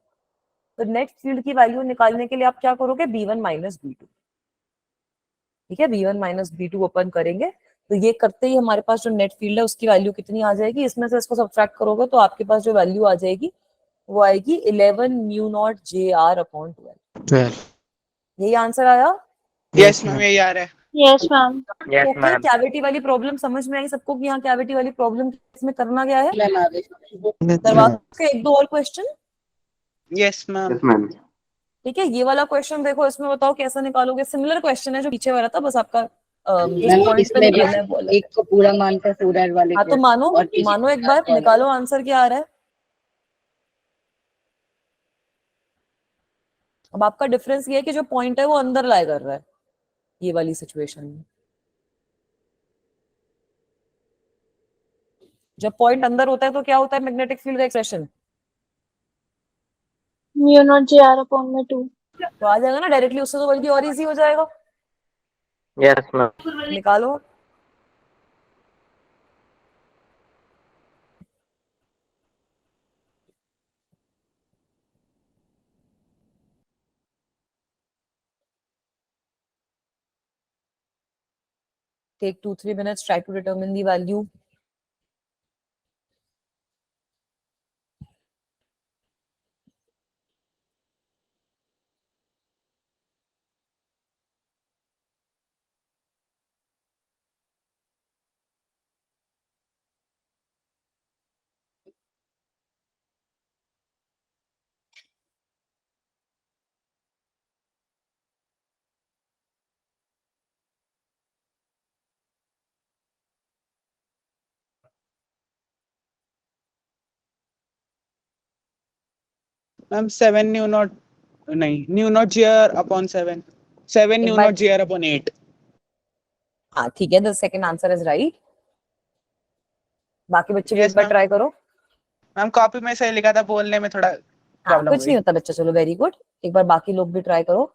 तो नेट फील्ड की वैल्यू निकालने के लिए आप क्या करोगे, B1 माइनस B2। ठीक है, B1 माइनस B2 ओपन करेंगे तो ये करते ही हमारे पास जो नेट फील्ड है उसकी वैल्यू कितनी आ जाएगी, इसमें से इसको सब्ट्रैक्ट करोगे तो आपके पास जो वैल्यू आ जाएगी वो आएगी 11 म्यू नॉट JR अपॉन 12। यही आंसर आया? यस मैम यही आ रहा है। Yes ma'am. Yes okay, ma'am. Cavity वाली प्रॉब्लम समझ में आई सबको कि यहाँ कैविटी वाली प्रॉब्लम इसमें करना क्या है, मैम आ गई। करवा के एक दो और question. Yes ma'am yes ma'am. ठीक है, ये वाला क्वेश्चन देखो, इसमें बताओ कैसा निकालोगे, सिमिलर क्वेश्चन है जो पीछे वाला था, बस आपका जिस मैम पॉइंट पे इसमें भी निकालना है वो अलग एक को पूरा मानते हैं 4R वाले हाँ, के, तो मानो और किसी मानो एक को बार मानते हैं निकालो आंसर क्या आ रहा है। अब आपका डिफरेंस ये है कि जो पॉइंट है वो अंदर लाई कर रहा है ये वाली सिचुएशन में। जब पॉइंट अंदर होता है तो क्या होता है मैग्नेटिक फील्ड का expression, mu naught JR upon में 2। तो आ जाएगा ना डायरेक्टली, उससे तो बल्कि और इजी हो जाएगा। Yes ma'am. निकालो। Take 2-3 minutes, try to determine the value. Ma'am 7 mu naught, नहीं न्यू नॉट जीआर अपॉन 7, 7 एक न्यू बार नॉट जीआर अपॉन 8। हाँ ठीक है, the second answer is right. बाकी बच्चे भी एक यस बार मैम। ट्राई करो। मैम कॉपी में सही लिखा था, बोलने में थोड़ा हाँ प्रॉब्लम कुछ नहीं हुई। होता बच्चा, चलो वेरी गुड। एक बार बाकी लोग भी ट्राई करो।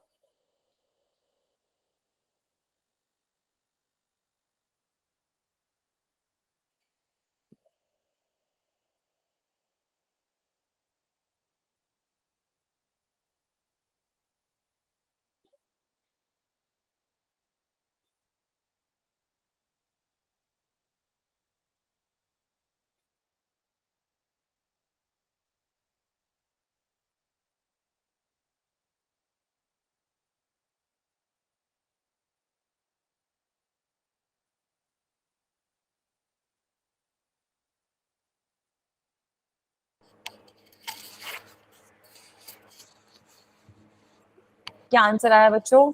क्या आंसर आया बच्चों?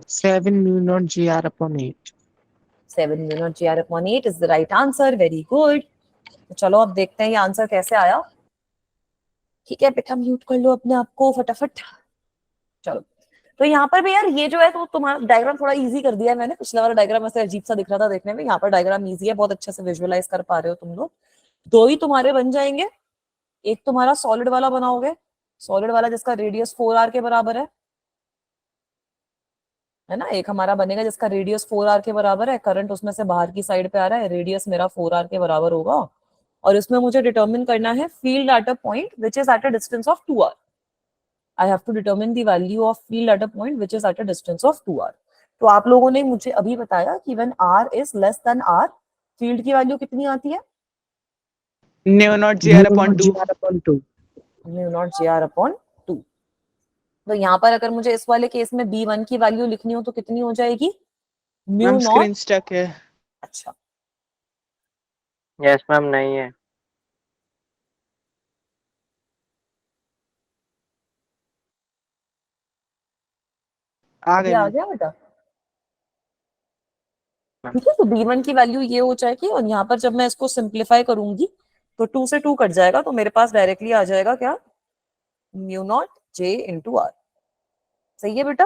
Seven mu naught g r upon 8। 7 mu naught g r upon 8 is the right answer, very good. तो चलो अब देखते हैं ये आंसर कैसे आया। ठीक है बेटा, म्यूट कर लो अपने आप को फटाफट। चलो, तो यहाँ पर भी यार ये जो है, तो तुम्हारा डायग्राम थोड़ा इजी कर दिया है मैंने। पिछला वाला डायग्राम ऐसे अजीब सा दिख रहा था देखने में, यहाँ पर डायग्राम इजी है, बहुत अच्छे से विजुअलाइज कर पा रहे हो तुम लोग। दो ही तुम्हारे बन जाएंगे। एक तुम्हारा सॉलिड वाला बनाओगे, सॉलिड वाला जिसका रेडियस 4r के बराबर है ना। एक हमारा बनेगा जिसका रेडियस 4r के बराबर है, करंट उसमें से बाहर की साइड पे आ रहा है, रेडियस मेरा 4r के बराबर होगा। और इसमें मुझे डिटरमिन करना है field at a point which is at a distance of 2r। I have to determine the value of field at a point which is at a distance of 2r. तो आप लोगों ने मुझे अभी बताया कि when r is less than r, field की वैल्यू कितनी आती है? Mu naught g r upon 2। Mu not J r upon 2। तो यहाँ पर अगर मुझे इस वाले केस में b1 की वैल्यू लिखनी हो तो कितनी हो जाएगी? Mu ma'am naught. Screen stuck है। अच्छा, यस मैम नहीं है। आ अभी गए आ मैम। गया बेटा? ठीक है, तो b1 की वैल्यू ये हो जाएगी, और यहाँ पर जब मैं इसको सिंप्लीफाई करूंगी तो 2 से 2 कट जाएगा, तो मेरे पास डायरेक्टली आ जाएगा क्या? Mu not J into r. सही है बेटा?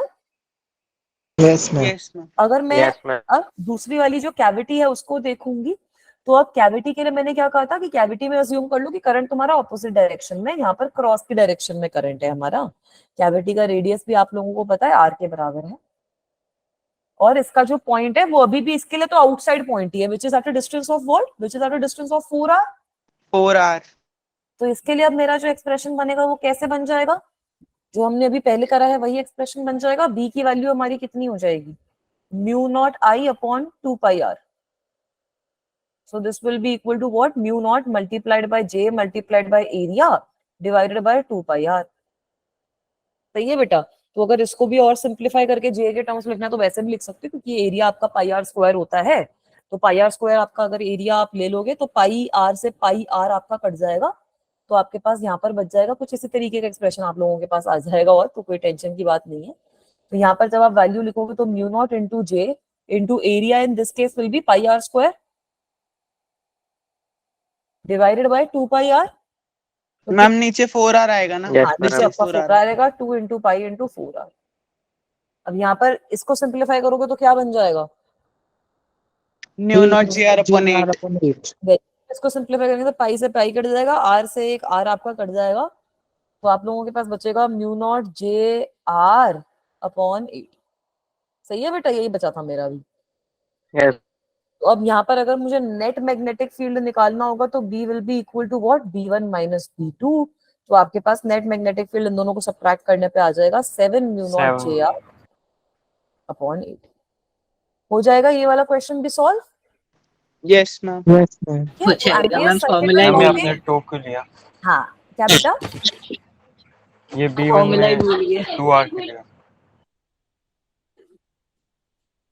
Yes ma'am. Yes ma'am. अगर मैं यस मैम। अब दूसरी वाली जो कैविटी है उसको देखूंगी, तो अब कैविटी के लिए मैंने क्या कहा था कि कैविटी में अज्यूम कर लो कि करंट तुम्हारा ऑपोजिट डायरेक्शन में, यहाँ पर क्रॉस की डायरेक्शन में करंट है हमारा। कैविटी का रेडियस भी आप लोगों को पता है आर के बराबर है, और इसका जो पॉइंट है वो अभी भी इसके लिए तो आउटसाइड पॉइंट ही है, which is at a distance of what? Which is at a distance of 4r। 4r। तो इसके लिए अब मेरा जो एक्सप्रेशन बनेगा वो कैसे बन जाएगा? जो हमने अभी पहले करा है वही एक्सप्रेशन बन जाएगा। बी की वैल्यू हमारी कितनी हो जाएगी? Mu not I upon 2πr। So this will be equal to what? Mu naught multiplied by j multiplied by area divided by 2πr। सही है बेटा? तो अगर इसको भी और सिंप्लीफाई करके जे के टर्म्स में लिखना है तो वैसे भी लिख सकते हो, क्योंकि एरिया आपका पाई आर स्क्वायर होता है। तो पाई आर स्क्वायर आपका अगर एरिया आप ले लोगे तो पाई आर से पाई आर आपका कट जाएगा, तो आपके पास यहाँ पर बच जाएगा कुछ इसी तरीके का एक्सप्रेशन आप लोगों के पास आ जाएगा, और तो कोई टेंशन की बात नहीं है। तो यहाँ पर जब आप वैल्यू लिखोगे तो mu naught into J into area in this case will be pi are square divided by 2πr। Ma'am नीचे 4r आएगा ना। यस हाँ नीचे मैम। आपका 4r 4 आएगा, 2 इंटू पाई इंटू 4r। अब यहाँ पर इसको सिंप्लीफाई करोगे तो क्या बन जाएगा? Mu naught g r upon 8। upon 8. इसको सिंप्लीफाई करेंगे तो पाई से पाई कट जाएगा, आर से एक आर आपका कट जाएगा, तो आप लोगों के पास बचेगा mu naught J r upon 8। सही है बेटा, यही बचा था मेरा भी। यस तो अब यहाँ पर अगर मुझे नेट मैग्नेटिक फील्ड निकालना होगा तो B will be equal to what, B1 minus B2। तो आपके पास नेट मैग्नेटिक फील्ड इन दोनों को सब्ट्रैक्ट करने पे आ जाएगा 7 mu not J r upon 8। हो जाएगा ये वाला क्वेश्चन भी solve. Yes ma'am. Yes, ma'am. अच्छा मैम फॉर्मूला ही मैम भूल आपने गया, टोक लिया, हाँ क्या बेटा? ये B1 फॉर्मूला ही में भूल गया। 2R के लिए।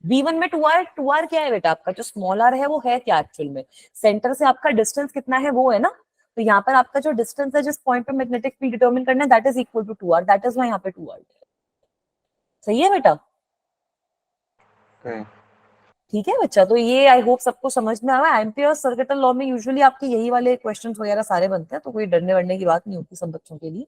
B1 में 2R क्या है बेटा? आपका जो स्मॉल r है वो है क्या एक्चुअल में? सेंटर से आपका डिस्टेंस कितना है वो है ना। तो यहाँ पर आपका जो डिस्टेंस है जिस पॉइंट पे मैग्नेटिक फील्ड डिटरमिन करना है that is equal to 2R, that is y यहाँ पे 2R। सही है बेटा? Okay. ठीक है बच्चा, तो ये आई होप सबको समझ में आया। एम्पियर्स सर्किटल लॉ में यूजुअली आपके यही वाले क्वेश्चंस वगैरह सारे बनते हैं, तो कोई डरने वरने की बात नहीं होती सब बच्चों के लिए।